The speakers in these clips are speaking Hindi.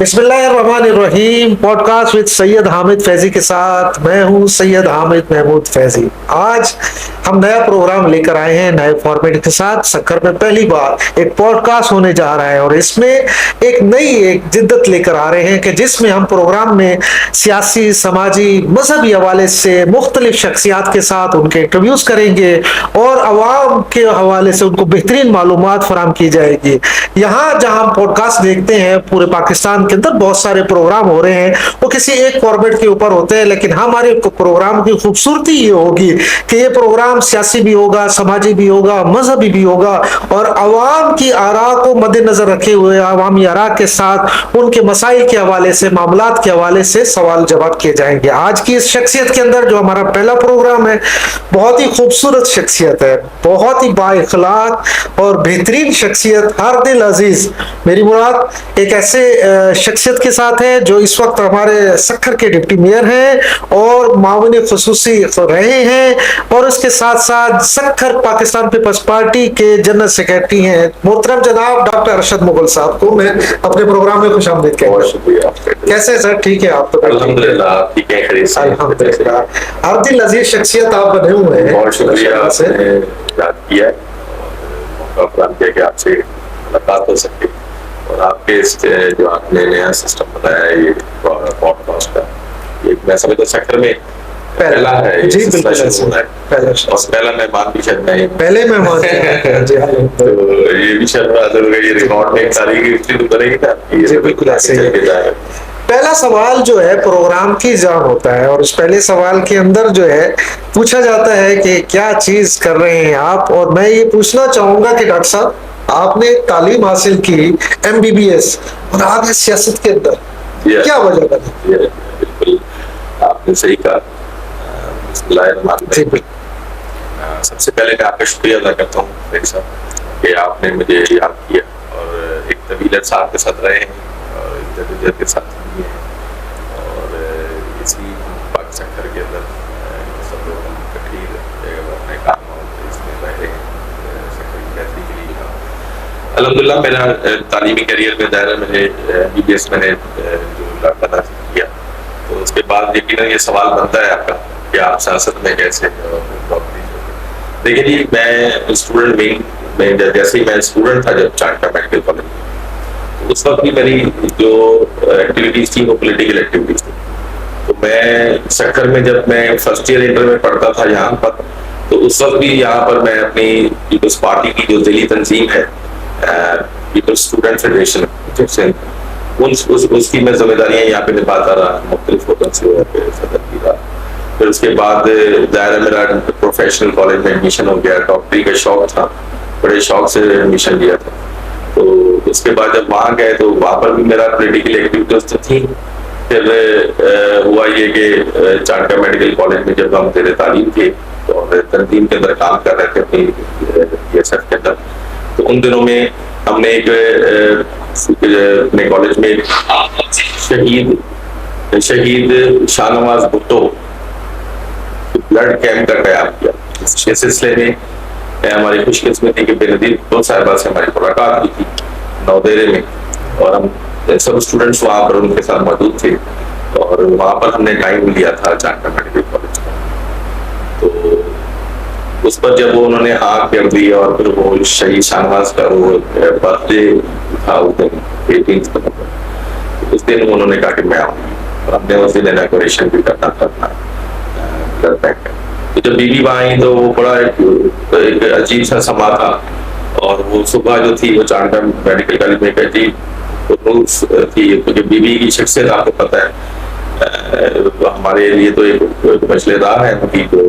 बिस्मिल्लाहिर्रहमानिर्रहीम। पॉडकास्ट विद सैयद हामिद फैजी के साथ मैं हूं सैयद हामिद महमूद फैजी। आज हम नया प्रोग्राम लेकर आए हैं नए फॉर्मेट के साथ। सक्कर में पहली बार एक पॉडकास्ट होने जा रहा है और इसमें एक जिद्दत लेकर आ रहे हैं कि जिसमें हम प्रोग्राम में सियासी, समाजी, मजहबी हवाले से मुख्तलिफ शख्सियात के साथ उनके इंटरव्यूज करेंगे और अवाम के हवाले से उनको बेहतरीन मालूमात फराम की जाएगी। यहाँ जहाँ हम पॉडकास्ट देखते हैं पूरे पाकिस्तान के अंदर बहुत सारे प्रोग्राम हो रहे हैं, वो किसी एक फॉर्मेट के ऊपर होते हैं, लेकिन हमारे प्रोग्राम की खूबसूरती ये होगी कि ये प्रोग्राम सियासी भी होगा, समाजी भी होगा, मजहबी भी होगा और अवाम की आरा को मद्देनजर रखे हुए अवामी आरा के साथ उनके मसाइल के हवाले से, मामलात के हवाले से सवाल जवाब किए जाएंगे। आज की इस शख्सियत के अंदर जो हमारा पहला प्रोग्राम है, बहुत ही खूबसूरत शख्सियत है, बहुत ही बाइखलाक और बेहतरीन शख्सियत, हार्दिल अजीज। मेरी मुराद एक ऐसे शख्सियत के साथ है जो इस वक्त हमारे सक्खर के डिप्टी मेयर हैं और मामून खुसूसी रहे हैं और उसके साथ साथ सक्खर पाकिस्तान पीपल्स पार्टी के जनरल सेक्रेटरी हैं। मोहतरम जनाब डॉक्टर अरशद मुगल साहब को मैं अपने प्रोग्राम में खुशामदीद कहता हूं। शुक्रिया। कैसे सर? ठीक है आप? तो अल्हम्दुलिल्लाह ठीक है, खैरियत से। अल्हम्दुलिल्लाह। हार्दिल अजीज शख्सियत आप बने हुए हैं, बहुत शुक्रिया आपने याद किया और प्लान किया कि आपसे मुलाकात हो सके और आपके इस जो आपने नया सिस्टम बनाया है ये पॉडकास्ट का, ये मैं समझता सक्खर में पहला है। जी बिल्कुल पहला मेहमान भी शायद मैं पहले मेहमान जी हाँ। तो ये भी शायद ये रिकॉर्ड में एक तारीख हिस्ट्री तो बनेगी ना। जी बिल्कुल ऐसे ही पहला सवाल जो है प्रोग्राम की जान होता है और उस पहले सवाल के अंदर जो है पूछा जाता है कि क्या चीज कर रहे हैं आप। और मैं ये पूछना चाहूंगा कि डॉक्टर साहब, आपने तालीम हासिल की MBBS और आ गए सियासत के अंदर, क्या वजह बनी? बिल्कुल आपने सही कहा। सबसे पहले मैं आपका शुक्रिया अदा करता हूँ मेरे साथ कि आपने मुझे याद किया और एक तवील साथ के साथ रहे हैं और जदोजहद के साथ भी हैं और इसी पाकिस्तान घर के अंदर सब लोग इकट्ठे अपने काम और इसमें रहे हैं सक्खर की बेहतरी के लिए। अल्हम्दुलिल्लाह मेरा तालीमी करियर में दायरा मैंने MBBS मैंने जो लाखना किया, तो उसके बाद यकीनन ये सवाल बनता है आपका कि आप सियासत में कैसे। देखिए जी, मैं स्टूडेंट विंग में जैसे ही मैं स्टूडेंट था जब चाणक्य मेडिकल कॉलेज, तो उस वक्त भी मेरी जो एक्टिविटीज थी वो पॉलिटिकल एक्टिविटीज थी। तो मैं सक्खर में जब मैं फर्स्ट ईयर इंटर में पढ़ता था यहाँ पर, तो उस वक्त भी यहाँ पर मैं अपनी पीपल्स पार्टी की जो जिली तंजीम है पीपल्स स्टूडेंट फेडरेशन उसकी मैं जिम्मेदारियां यहाँ पे निभाता रहा, मुख्तलिफ होटल से सदर की रहा। फिर उसके बाद दायरा मेरा प्रोफेशनल कॉलेज में एडमिशन हो गया। डॉक्टरी का शौक था, बड़े शौक से एडमिशन लिया था। तो उसके बाद जब वहाँ गए तो वहाँ पर भी मेरा पॉलिटिकल एक्टिविटीज तो थी। फिर हुआ ये कि चाणक्य मेडिकल कॉलेज में जब हम तेरे तालीम थे तो तंजीम के अंदर काम कर रहे थे अपनी PSF के अंदर, तो उन दिनों में हमने एक अपने कॉलेज में शहीद शाहनवाज भुट्टो ब्लड कैंप का कयाम किया। इस सिलसिले में हमारी खुशकिस्मती के बेनजीर भुट्टो साहिबा से हमारी मुलाकात हुई थी नौदेरे में और हम सब स्टूडेंट्स वहाँ पर उनके साथ मौजूद थे और वहाँ पर हमने टाइम लिया था चाणक्य मेडिकल कॉलेज का। तो उस पर जब वो उन्होंने हाँ कर दी और फिर वो शहीद शाहनवाज का वो बर्थडे था उस दिन 18 नवंबर, उस दिन उन्होंने कहा कि मैं आऊँगी और हमने उस दिन इनॉग्रेशन भी करना था अपना ब्लड बैंक। तो जब बीबी वहाँ आई तो वो बड़ा एक अजीब सा समा था और वो सुबह जो थी वो चाणक्य मेडिकल कॉलेज में कहती थी क्योंकि बीबी की शख्सियत आपको पता है हमारे लिए तो एक मसलेदार है उनकी जो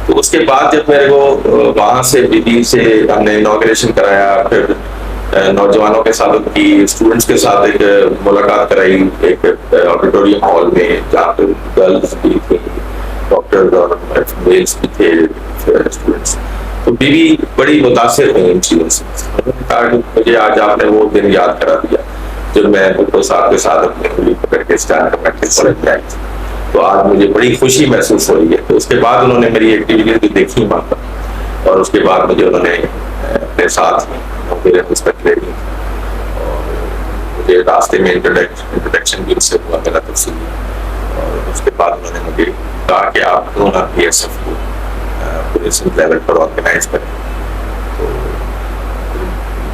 तो उसके बाद जब मेरे को वहां से बीबी से हमने इनॉग्रेशन कराया, फिर नौजवानों के साथ उनकी स्टूडेंट्स के साथ एक मुलाकात कराई एक ऑडिटोरियम हॉल में जहाँ पे गर्ल्स भी थी, डॉक्टर्स और मेल्स भी थे स्टूडेंट्स। तो बीबी बड़ी मुतासिर हुई इन चीजों से। कहा कि मुझे आज आपने वो दिन याद करा दिया जब मैं भुट्टो साहब के साथ अपनी उंगली पकड़ के स्टैंड कॉलेज में आई थी, तो आज मुझे बड़ी खुशी महसूस हो रही है। तो उसके बाद उन्होंने मेरी एक्टिविटीज भी देखी वहाँ पर और उसके बाद मुझे उन्होंने अपने साथ मेरे रिस्पेक्ट ले ली मुझे रास्ते में इंट्रोडक्शन भी उससे हुआ मेरा तफसीली, और उसके बाद उन्होंने मुझे कहा कि आप क्यों ना BSF को पूरे सिंध लेवल पर ऑर्गेनाइज करें।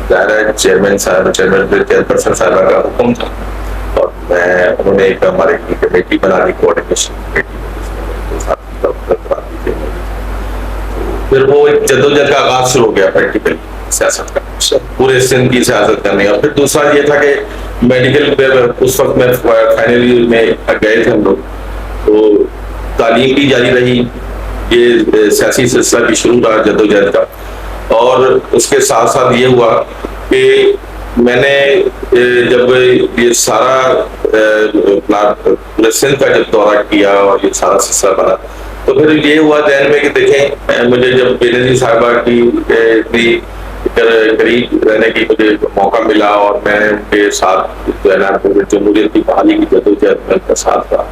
तो चेयरमैन चेयरपर्सन साहब का हुक्म था, और उन्होंने एक हमारे कमेटी बना दी, कोऑर्डिनेशन कमेटी, फिर वो एक जद्दोजहद का आगाज शुरू हो गया प्रैक्टिकल सियासत का, पूरे सिंध की सियासत करने का। फिर दूसरा ये था कि मेडिकल उस वक्त में फाइनल ईयर में गए थे हम लोग, तो तालीम भी जारी रही, ये सियासी सिलसिला भी शुरू रहा जद्दोजहद का। और उसके साथ साथ ये हुआ कि मैंने जब ये सारा पूरे सिंध का जब दौरा किया और ये सारा सिलसिला बना, तो फिर ये हुआ ध्यान में कि देखें, मुझे जब बेनजीर साहिबा की इतनी करीब रहने की मुझे मौका मिला, और मैं उनके साथ जो है ना जमहूरियत की बहाली की जद्दोजहद में उनका साथ रहा,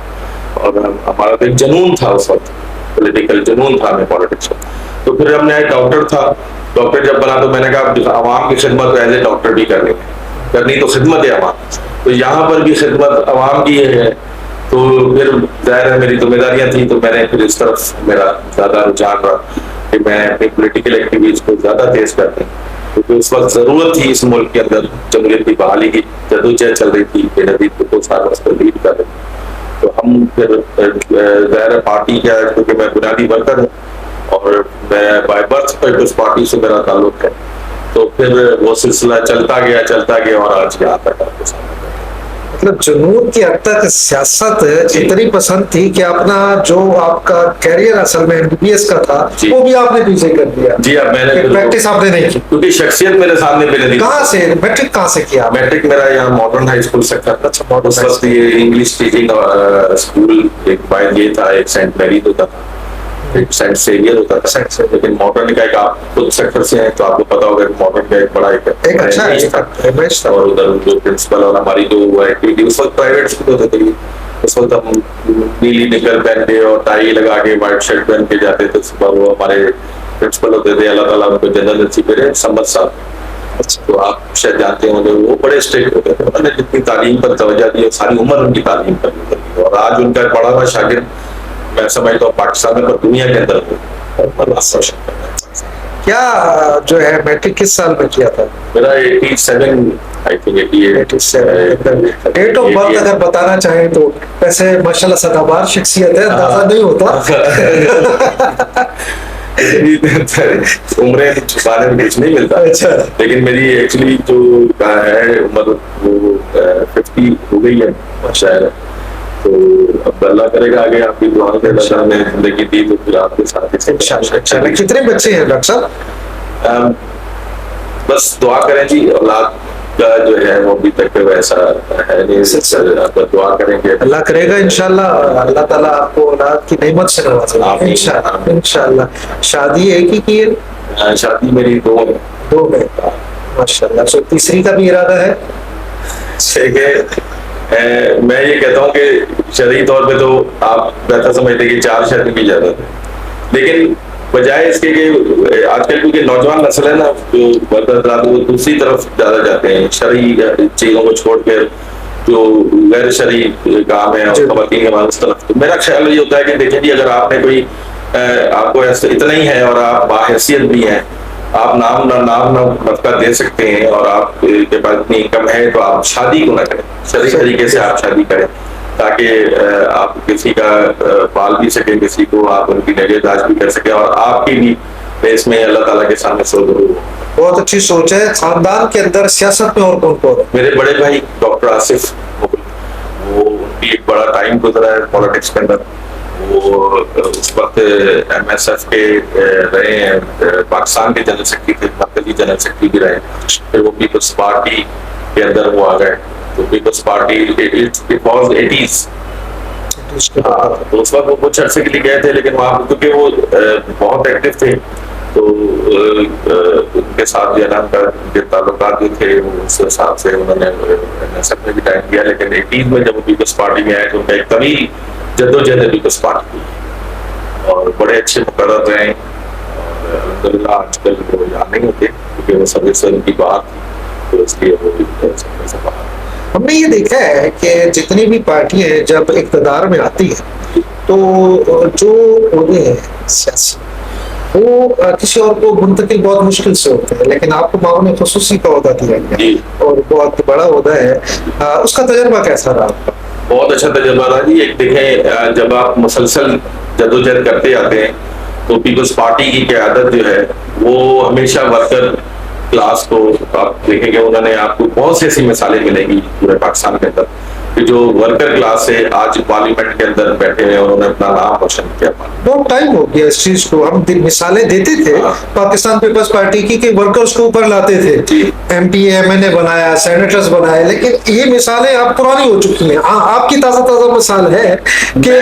और हमारा तो एक जुनून था उस वक्त, पॉलिटिकल जुनून था हमें पॉलिटिक्स में। तो फिर हमने डॉक्टर था, डॉक्टर जब बना तो मैंने कहा आवाम की खिदमत एज ए डॉक्टर भी करनी तो खिदमत है आवाम, तो यहाँ पर भी खिदमत आवाम की है। तो फिर जाहिर है मेरी जिम्मेदारियां थी, तो मैंने फिर इस तरफ मेरा ज्यादा रुझान रहा कि मैं अपनी पॉलिटिकल एक्टिविटीज को ज्यादा तेज कर दूं, क्योंकि उस वक्त जरूरत थी इस मुल्क के अंदर जमहूरियत की बहाली की, जद्दोजहद चल रही थी, बेनजीर भुट्टो साहब उस पर लीड कर रहे थे। तो हम फिर जाहिर है पार्टी का, क्योंकि मैं बुनियादी वर्कर हूँ और मैं बाय बर्थ पीपल्स पार्टी से मेरा ताल्लुक है, तो फिर वो सिलसिला चलता गया और आज यहाँ तक आपके सामने। मतलब जुनून की हद तक सियासत इतनी पसंद थी कि अपना जो आपका कैरियर असल में MBBS का था वो भी आपने पीछे कर दिया। जी हाँ, मैंने प्रैक्टिस आपने नहीं की, क्योंकि शख्सियत मेरे सामने मैंने कहाँ से मैट्रिक कहाँ से किया? मैट्रिक मेरा यहाँ मॉडर्न हाई स्कूल से था। अच्छा, उस वक्त ये इंग्लिश टीचिंग स्कूल एक बाय ये था, एक सेंट मैरीज होता था, एक सेंट सेवियर होता था, लेकिन मॉडर्न का एक, आप खुद सेक्टर से हैं तो आपको पता होगा मॉडर्न का एक बड़ा एक अच्छा इमेज था। और उधर जो प्रिंसिपल और हमारी जो एक्टिविटी, उस वक्त प्राइवेट स्कूल होते थे, उस वक्त हम नीली निकल पहन के और टाई लगा के व्हाइट शर्ट पहन के जाते थे सुबह। वो हमारे प्रिंसिपल होते थे, अल्लाह ताला उनको जनरल नसीब करे, सम्मत साहब। अच्छा, तो आप शायद जानते होंगे, वो बड़े स्ट्रिक्ट होते थे, उन्होंने जितनी तालीम पर तवज्जो दी सारी उम्र उनकी तालीम पर गुजरी, और आज उनका बड़ा हुआ शागिर्द मैं समझता हूँ पाकिस्तान में, पर दुनिया के अंदर क्या जो है मैट्रिक किस साल में किया था? मेरा 87 I think 87 date of birth अगर बताना चाहें तो। वैसे माशाल्लाह सदाबहार शख्सियत है, अंदाजा नहीं होता। उम्र छुपाने में कुछ नहीं मिलता। अच्छा, लेकिन मेरी एक्चुअली जो है उम्र वो 50 हो गई है शायद। तो अब अल्लाह करेगा आगे आपकी दुआ के अल्लाह ने जिंदगी दी तो फिर आपके साथ इंशाल्लाह। कितने बच्चे हैं डॉक्टर साहब? बस दुआ करें जी, औलाद का जो है वो अभी तक वैसा है नहीं, दुआ करेंगे अल्लाह करेगा इंशाल्लाह। अल्लाह ताला आपको औलाद की नेमत से नवाजेगा इंशाल्लाह इंशाल्लाह। शादी एक ही की है? शादी मेरी दो में माशाल्लाह। तो तीसरी का भी इरादा है? मैं ये कहता हूँ कि शरई तौर पे तो आप बेहतर समझते कि 4 शादी की इजाजत है, लेकिन बजाय इसके कि आजकल क्योंकि नौजवान नस्ल है ना, जो वो दूसरी तरफ ज्यादा जाते हैं, शरई चीजों को छोड़कर जो गैर शरई काम है और खवातीन के उस तरफ। तो मेरा ख्याल ये होता है कि देखिए जी, अगर आपने कोई आपको इतना ही है और आप बाहैसियत भी हैं, आप नाम नफका दे सकते हैं और आप के पास इतनी इनकम है, तो आप शादी को ना करें, शरई तरीके से आप शादी करें, ताकि आप किसी का पाल भी सकें, किसी को आप उनकी नगहदाश्त भी कर सकें, और आपकी भी इसमें अल्लाह ताला के सामने सोच हो। बहुत अच्छी सोच है। खानदान के अंदर सियासत में और कौन कौन? मेरे बड़े भाई डॉक्टर आसिफ, वो उनकी एक बड़ा टाइम गुजरा है पॉलिटिक्स के अंदर। वो उस वक्त MSF के रहे हैं, पाकिस्तान के जनरल सेक्रेटरी थे, मरकजी जनरल सेक्रेटरी भी रहे। फिर वो पीपल्स पार्टी के अंदर वो आ गए, तो peoples party it was 80s। तो उस वक्त वो कुछ अर्से के लिए गए थे, लेकिन वहाँ क्योंकि वो बहुत एक्टिव थे, तो उनके साथ जो है ना उनके ताल्लुकात जो थे उस हिसाब से उन्होंने MSF में भी टाइम दिया। लेकिन 80s में जब वो पीपल्स पार्टी में आए तो उनका एक तवील जद्दोजहद पीपल्स पार्टी और बड़े अच्छे मुकर्रर रहे। और अल्हम्दुलिल्लाह आजकल वो यहाँ नहीं होते क्योंकि वो सर्विस उनकी बात, तो इसलिए वो हमने ये देखा है कि जितनी भी पार्टियां जब इक़्तिदार में आती हैं तो जो ओहदे हैं सियासी वो किसी और को मुंतकिल बहुत मुश्किल से होते हैं, लेकिन आपको मामून खुसूसी का ओहदा दिया गया और बहुत बड़ा ओहदा है। उसका तजर्बा कैसा रहा आपका? बहुत अच्छा तजर्बा रहा जी। एक देखें, जब आप मुसलसल जदोजहद करते आते हैं तो पीपल्स पार्टी की क़यादत जो है वो हमेशा वर्कर क्लास को, आप देखेंगे उन्होंने आपको बहुत सी ऐसी मिसालें मिलेंगी पूरे पाकिस्तान के अंदर कि जो वर्कर क्लास से आज पार्लियामेंट के अंदर बैठे हैं और उन्होंने अपना नाम रोशन किया। बहुत टाइम हो गया इस चीज को, हम मिसालें देते थे पाकिस्तान पीपल्स पार्टी की कि वर्कर्स को ऊपर लाते थे, MP MNA बनाया, सेनेटर्स बनाए, लेकिन ये मिसालें अब पुरानी हो चुकी हैं। आपकी ताजा मिसाल है कि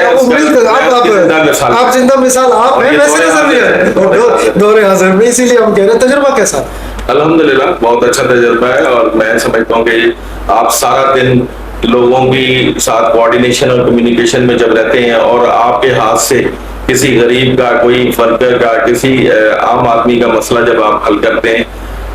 आप जिंदा मिसाल आप हैं, वैसे नजर नहीं है दौरे हाजिर में, इसीलिए हम कह रहे हैं तजुर्बा कैसा? अल्हम्दुलिल्लाह बहुत अच्छा तजुर्बा है और मैं समझता हूँ कि आप सारा दिन लोगों की साथ कोऑर्डिनेशन और कम्युनिकेशन में जब रहते हैं और आपके हाथ से किसी गरीब का, कोई वर्कर का, किसी आम आदमी का मसला जब आप हल करते हैं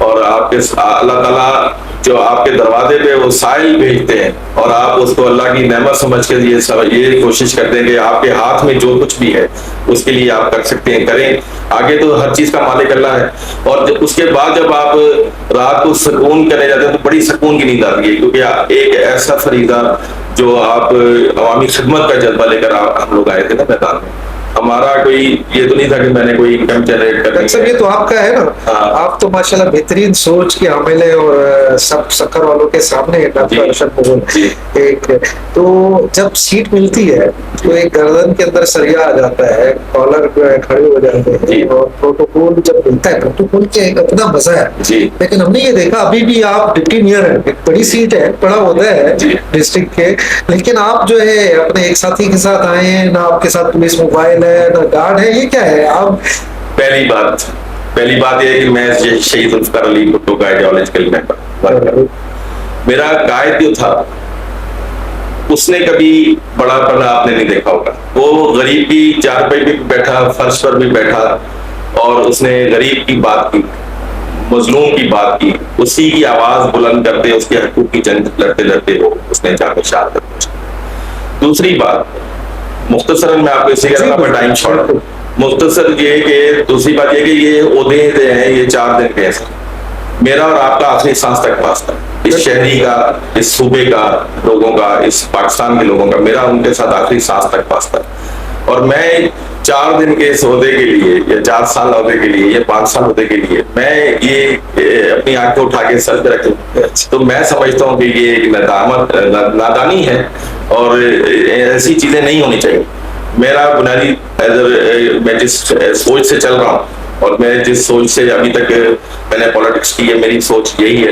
और आपके अल्लाह ताला जो आपके दरवाजे पे वो साइल भेजते हैं और आप उसको अल्लाह की नेमत समझ के ये कोशिश करते हैं कि आपके हाथ में जो कुछ भी है उसके लिए आप कर सकते हैं, करें। आगे तो हर चीज का मालिक अल्लाह है। और उसके बाद जब आप रात को सुकून करने जाते हैं तो बड़ी सुकून की नींद आती है, क्योंकि एक ऐसा फरीदा जो आप अवामी खिदमत का जज्बा लेकर हम लोग आए थे ना मैदान में। हमारा कोई ये तो नहीं था कि मैंने कोई इनकम जनरेट करनी है। ये तो आपका है ना। आप तो माशाल्लाह बेहतरीन सोच के हामिल है और सब सक्कर वालों के सामने एक तो जब सीट मिलती है तो एक गर्दन के अंदर सरिया आ जाता है, कॉलर खड़े हो जाते हैं और प्रोटोकॉल जब मिलता है, प्रोटोकॉल का एक अपना मजा है। लेकिन हमने ये देखा अभी भी आप डिप्टी मेयर है, एक बड़ी सीट है, बड़ा ओहदा है डिस्ट्रिक्ट के, लेकिन आप जो है अपने एक साथी के साथ आए हैं ना, आपके साथ पुलिस मोबाइल है ना गार्ड है, ये क्या है? आप पहली बात ये है कि मैं शहीद जुल्फिकार अली भुट्टो का आइडियोलॉजिकल मेंबर, मेरा कायद जो था उसने कभी बड़ापना आपने नहीं देखा होगा। वो गरीब की चारपाई पे बैठा, फर्श पर भी बैठा और उसने गरीब की बात की, मजलूम की बात की, उसी की आवाज बुलंद करते, उसके हकूक की जंग लड़ते लड़ते हो उसने जाके शहादत पहुंची। दूसरी बात, मुख्तसरन मैं आपको इसी का टाइम शॉर्ट, मुख्तसर ये कि दूसरी बात ये कि ये ओहदे हैं, ये 4 दिन के हैं। मेरा और आपका आखिरी सांस तक वास्ता, इस शहरी का, इस सूबे का लोगों का, इस पाकिस्तान के लोगों का, मेरा उनके साथ आखिरी सांस तक वास्ता। और मैं 4 दिन के इस ओहदे के लिए या 4 साल ओहदे के लिए या 5 साल ओहदे के लिए मैं ये अपनी आंखें उठा के सर पे रखूं, तो मैं समझता हूँ कि ये एक नादानी है और ऐसी चीजें नहीं होनी चाहिए। मेरा बुनियादी मैं जिस सोच से चल रहा हूँ और मैं जिस सोच से अभी तक मैंने पॉलिटिक्स की है, मेरी सोच यही है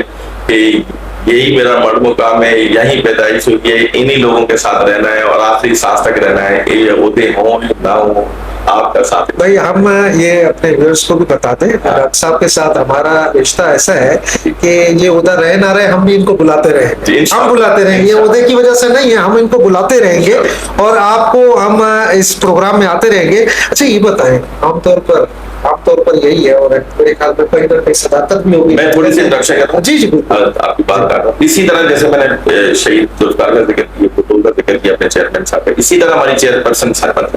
कि यही मेरा मर्द मुकाम है, यही पैदाइश हुई है, इन्हीं लोगों के साथ रहना है और आखिरी सांस तक रहना है। ये होते हों ना हो, आपका साथ भाई। हम ये अपने व्यूअर्स को भी बताते हैं, डॉक्टर साहब के साथ हमारा रिश्ता ऐसा है कि ये उधर रहे ना रहे, हम भी इनको बुलाते रहेंगे, हम बुलाते रहेंगे। ये उधर की वजह से नहीं है, हम इनको बुलाते रहेंगे और आपको हम इस प्रोग्राम में आते रहेंगे। अच्छा ये बताएं, आमतौर पर यही है और मेरे ख्याल में कहीं ना कहीं सदाकत भी होगी। मैं थोड़ी सी इंट्रोडक्शन करता हूँ। जी आपकी बात कर रहा हूँ। इसी तरह जैसे मैंने शहीद जुल्फिकार का जिक्र किया, भुट्टो का जिक्र किया अपने चेयरमैन साहब का, इसी तरह हमारी चेयरपर्सन सरपंच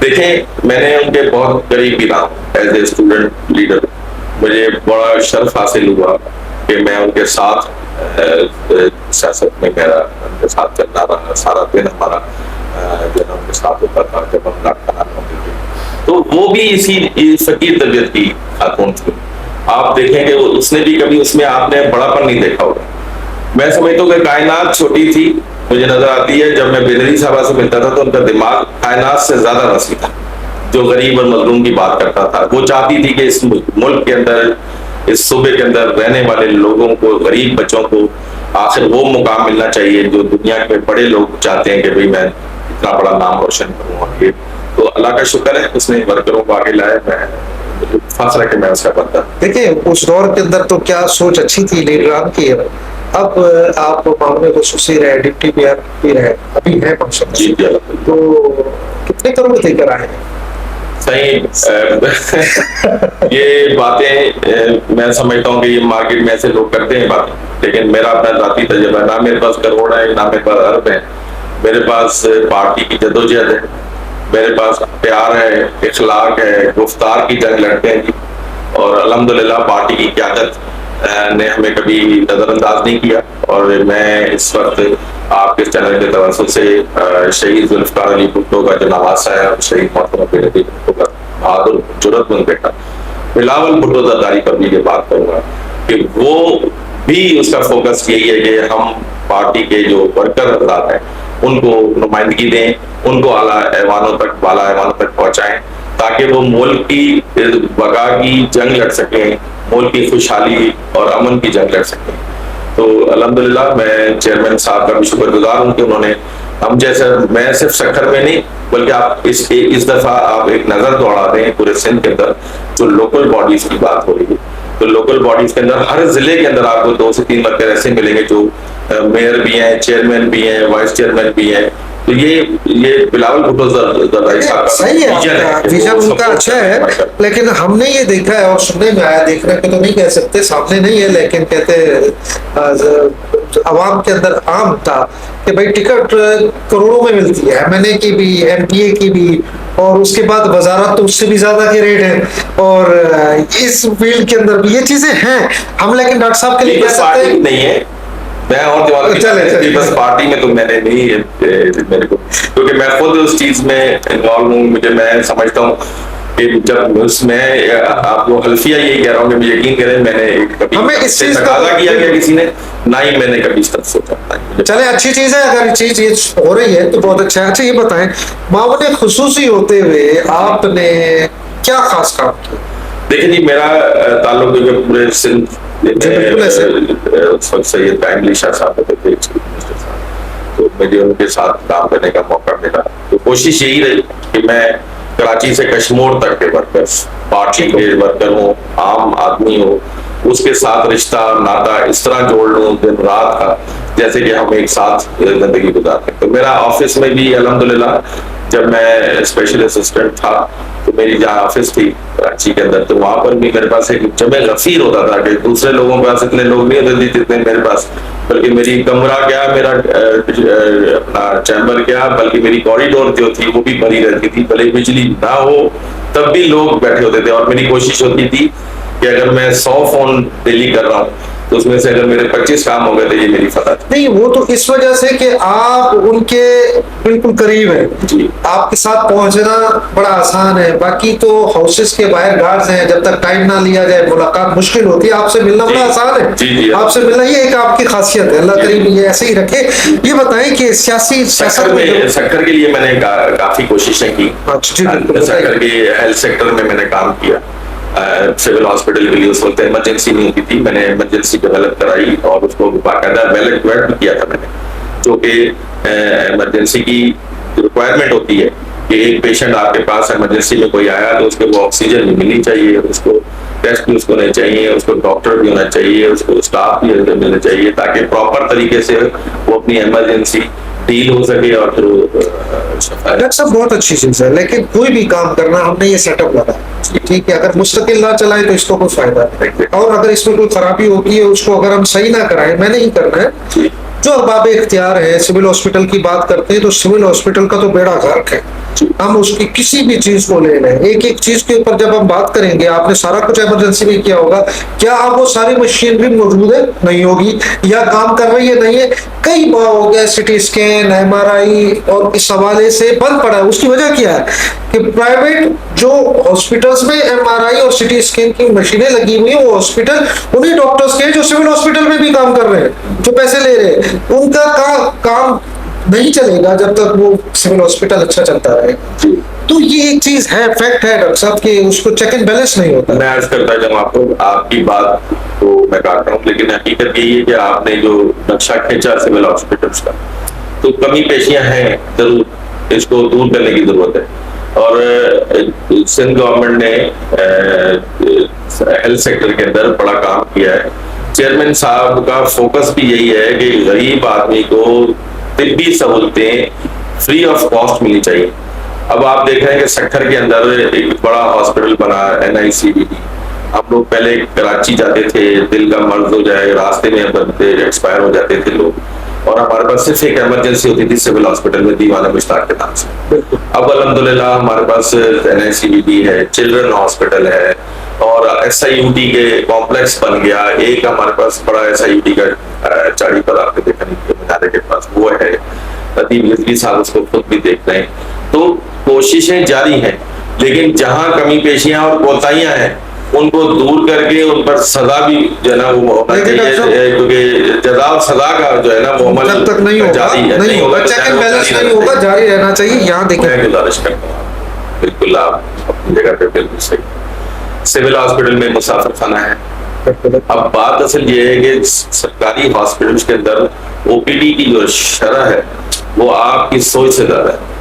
देखें, मैंने उनके बहुत करीब भी रहा एज ए स्टूडेंट लीडर। मुझे बड़ा शर्फ हासिल हुआ कि मैं उनके साथ सियासत में मेरा उनके साथ चलना रहा, सारा दिन हमारा जो है उनके साथ होता था जब हम डॉक्टर होते थे। तो वो भी इसी फकीर तबीयत की खातून थी। आप देखेंगे उसने भी कभी उसमें आपने बड़ापन नहीं देखा होगा। मैं समझता हूँ कि कायनात छोटी थी, मुझे नजर आती है जब मैं बेनज़ीर साहबा से मिलता था तो उनका दिमाग कायनात से ज्यादा वसी था, जो गरीब और मजलूम की बात करता था। वो चाहती थी कि इस मुल्क के अंदर, इस सूबे के अंदर रहने वाले लोगों को, गरीब बच्चों को आखिर वो मुकाम मिलना चाहिए जो दुनिया में बड़े लोग चाहते हैं कि भाई मैं इतना बड़ा नाम रोशन करूँ। तो अल्लाह का शुक्र है उसने वर्करों को आगे लाया। मैं फासला के मैं उसका बनता। देखिए उस दौर के अंदर तो क्या सोच अच्छी थी लीडरान की। अब आप मामले खुसूसी रहे, डिप्टी मेयर भी रहे, अभी है फंक्शन, तो कितने करोड़ देकर आए हैं? सही ये बातें मैं समझता हूँ कि ये मार्केट में ऐसे लोग करते हैं बातें, लेकिन मेरा अपना जाती तजुर्बा, ना मेरे पास करोड़ है ना मेरे पास अरब है, मेरे पास पार्टी की जदोजहद है, मेरे पास प्यार है, इखलाक है, गुफ्तार की जंग लड़ते हैं जी। और अल्हम्दुलिल्लाह पार्टी की क़यादत ने हमें कभी नजरअंदाज नहीं किया। और मैं इस वक्त आपके चैनल के तवज्जुह से शहीद जुल्फ़िकार अली भुट्टो का जो नवासा है और शहीद मोहतरमा बेनज़ीर भुट्टो का बहादुर जुर्रतमंद बेटा बिलावल भुट्टो ज़रदारी पर भी ये बात करूंगा कि वो भी उसका फोकस यही है कि हम पार्टी के जो वर्कर हजरात हैं उनको नुमाइंदगी दें, उनको बाला ऐवानों तक पहुंचाएं, ताकि वो मुल्क की बका की जंग लड़ सकें, मुल्क की खुशहाली और अमन की जंग लड़ सकें। तो अल्हम्दुलिल्लाह मैं चेयरमैन साहब का भी शुक्रगुजार हूँ कि उन्होंने हम जैसे, मैं सिर्फ सक्खर में नहीं बल्कि आप इस दफा आप एक नजर दौड़ा दें पूरे सिंध के अंदर जो लोकल बॉडीज की बात हो रही है, तो लोकल बॉडीज के अंदर हर जिले के अंदर आपको 2 से 3 वर्कर ऐसे मिलेंगे जो मेयर भी हैं, चेयरमैन भी हैं, वाइस चेयरमैन भी हैं। तो ये बिलावल भुट्टो ज़रदारी साहब का सही है, विजन उनका अच्छा है, लेकिन हमने ये देखा है और सुनने में आया, देखने को तो नहीं कह सकते, सामने नहीं है, लेकिन कहते अवाम के अंदर आम था कि भाई टिकट करोड़ों में मिलती है, एमएनए की भी, एमपीए की भी, और उसके बाद वजारत तो उससे भी ज्यादा के रेट है। और इस फील्ड के अंदर भी ये चीजें हैं हम, लेकिन डॉक्टर साहब के लिए कह सकते हैं नहीं है। मैं और चले बस पार्टी में तो मैंने नहीं मेरे को, क्योंकि मैं खुद उस चीज में इन्वॉल्व हूँ, मैं समझता हूँ कि जब उसमें आपको हल्फिया यही कह रहा हूँ कि यकीन करें मैंने कभी हमें इस चीज का किया गया किसी ने, ना ही मैंने कभी इस तरह सोचा। चले अच्छी चीज है, अगर चीज ये हो रही है तो बहुत अच्छा है। अच्छा ये बताएं, मामले खुसूसी होते हुए आपने क्या खास काम किया? देखिए जी, मेरा ताल्लुक जो पूरे सिंध सैयद कायम शाह साहब थे, तो मुझे उनके साथ काम करने का मौका मिला। तो कोशिश यही रही कि मैं कराची से कश्मीर तक के वर्कर्स, पार्टी के वर्कर हो, आम आदमी हो, उसके साथ रिश्ता नाता इस तरह जोड़ लूं दिन रात का, जैसे कि हम एक साथ जिंदगी गुजारते। तो मेरा ऑफिस में भी अल्हम्दुलिल्लाह, जब मैं स्पेशल असिस्टेंट था तो मेरी जहाँ ऑफिस थी कराची के अंदर, तो वहां पर भी मेरे पास एक जमे गफीर होता था कि दूसरे लोगों के पास इतने लोग नहीं होते जितने मेरे पास, बल्कि मेरी कमरा क्या, मेरा अपना चैम्बर क्या, बल्कि मेरी कॉरिडोर जो थी वो भी भरी रहती थी, भले बिजली ना हो तब भी लोग बैठे होते थे। और मेरी कोशिश होती थी कि अगर मैं 100 फोन डेली कर रहा हूँ तो उसमें से अगर मेरे 25 काम हो गए तो ये मेरी फतह थी। नहीं, वो तो इस वजह से कि आप उनके बिल्कुल करीब हैं जी, आपके साथ पहुंचना बड़ा आसान है। बाकी तो हाउसेस के बाहर गार्ड्स हैं, जब तक टाइम ना लिया जाए मुलाकात मुश्किल होती है। आपसे मिलना बड़ा आसान है जी, आपसे मिलना ये एक आपकी खासियत है, अल्लाह करीम ये ऐसे ही रखे। ये बताएं कि सेक्टर के लिए मैंने काफी कोशिशें की, सेक्टर के हेल्थ सेक्टर में मैंने काम किया। सिविल हॉस्पिटल के लिए उस वक्त इमरजेंसी नहीं होती थी, मैंने इमरजेंसी डेवलप कराई और उसको बाकायदा वैलिड किया था मैंने, जो कि इमरजेंसी की रिक्वायरमेंट होती है कि एक पेशेंट आपके पास इमरजेंसी में कोई आया तो उसको वो ऑक्सीजन भी मिलनी चाहिए, उसको टेस्ट भी उसको होने चाहिए, उसको डॉक्टर भी होना चाहिए, उसको स्टाफ भी मिलना चाहिए, ताकि प्रॉपर तरीके से वो अपनी इमरजेंसी डील हो सके। और फिर डॉक्टर साहब बहुत अच्छी चीज है, लेकिन कोई भी काम करना हमने ये सेटअप लगा, ठीक है, अगर मुस्तकिल ना चलाए तो इसको कोई फायदा नहीं, और अगर इसमें कोई खराबी होती है उसको अगर हम सही ना कराएं, मैंने ही करना है। जो अरबाब इख्तियार है, सिविल हॉस्पिटल की बात करते हैं तो सिविल हॉस्पिटल का तो बेड़ा गर्क है, हम उसकी किसी भी चीज को ले लें, एक एक चीज के ऊपर जब हम बात करेंगे, आपने सारा कुछ इमरजेंसी में किया होगा, क्या अब वो सारी मशीनरी मौजूद है? नहीं होगी, या काम कर रही है? नहीं है। कई बार हो गया सिटी स्कैन, एमआरआई और इस हवाले से बंद पड़ा है। उसकी वजह क्या है कि प्राइवेट जो हॉस्पिटल्स में एमआरआई और सिटी स्कैन की मशीनें लगी हुई है, वो हॉस्पिटल उन्हीं डॉक्टर्स के जो सिविल हॉस्पिटल में भी काम कर रहे हैं, जो पैसे ले रहे हैं, उनका काम नहीं चलेगा जब तक वो सिविल हॉस्पिटल अच्छा चलता रहेगा। तो ये एक चीज है, फैक्ट है डॉक्टर साहब कि उसको चेक एंड बैलेंस नहीं होता। मैं अर्ज करता जाऊँ आपको, आपकी बात तो मैं काट रहा हूँ, लेकिन हकीकत यही है कि आपने जो नक्शा खींचा सिविल हॉस्पिटल्स का, तो कमी पेशियां हैं जरूर, इसको दूर करने की जरूरत है। और सिंध गवर्नमेंट ने हेल्थ सेक्टर के अंदर बड़ा काम किया है। चेयरमैन साहब का फोकस भी यही है कि गरीब आदमी को तिब्बी सहूलतें फ्री ऑफ कॉस्ट मिलनी चाहिए। अब आप देख रहे हैं कि सक्खर के अंदर एक बड़ा हॉस्पिटल बना NICVD। हम लोग पहले कराची जाते थे, दिल का मर्ज हो जाए रास्ते में बंदे एक्सपायर हो जाते थे लोग, और हमारे पास सिर्फ एक इमरजेंसी होती थी सिविल हॉस्पिटल में दीवाना मुश्ताक के नाम से। अब अल्हम्दुलिल्लाह हमारे पास NICVD है, चिल्ड्रन हॉस्पिटल है, और SIUD के कॉम्प्लेक्स बन गया। एक हमारे पास बड़ा SIUD का चाड़ी पर आपने देखा नहीं मीनारे के पास वो है, नदीम रिजवी साहब उसको खुद भी देख रहे हैं। तो कोशिशें जारी हैं, लेकिन जहां कमी पेशियां और कोताहियां हैं उनको दूर करके उन पर सजा भी जो है ना वो होना चाहिए, क्योंकि जजा और सजा का जो है ना वो अमल जब तक नहीं होगा नहीं होगा, चेक एंड बैलेंस नहीं होगा, जारी रहना चाहिए। यहाँ देखिए, मैं गुजारिश करता हूँ, बिल्कुल आप अपनी जगह पे बिल्कुल सही। सिविल हॉस्पिटल में मुसाफिर खाना है। अब बात असल ये है कि सरकारी हॉस्पिटल्स के अंदर OPD की जो शरह है वो आपकी सोच से ज्यादा है।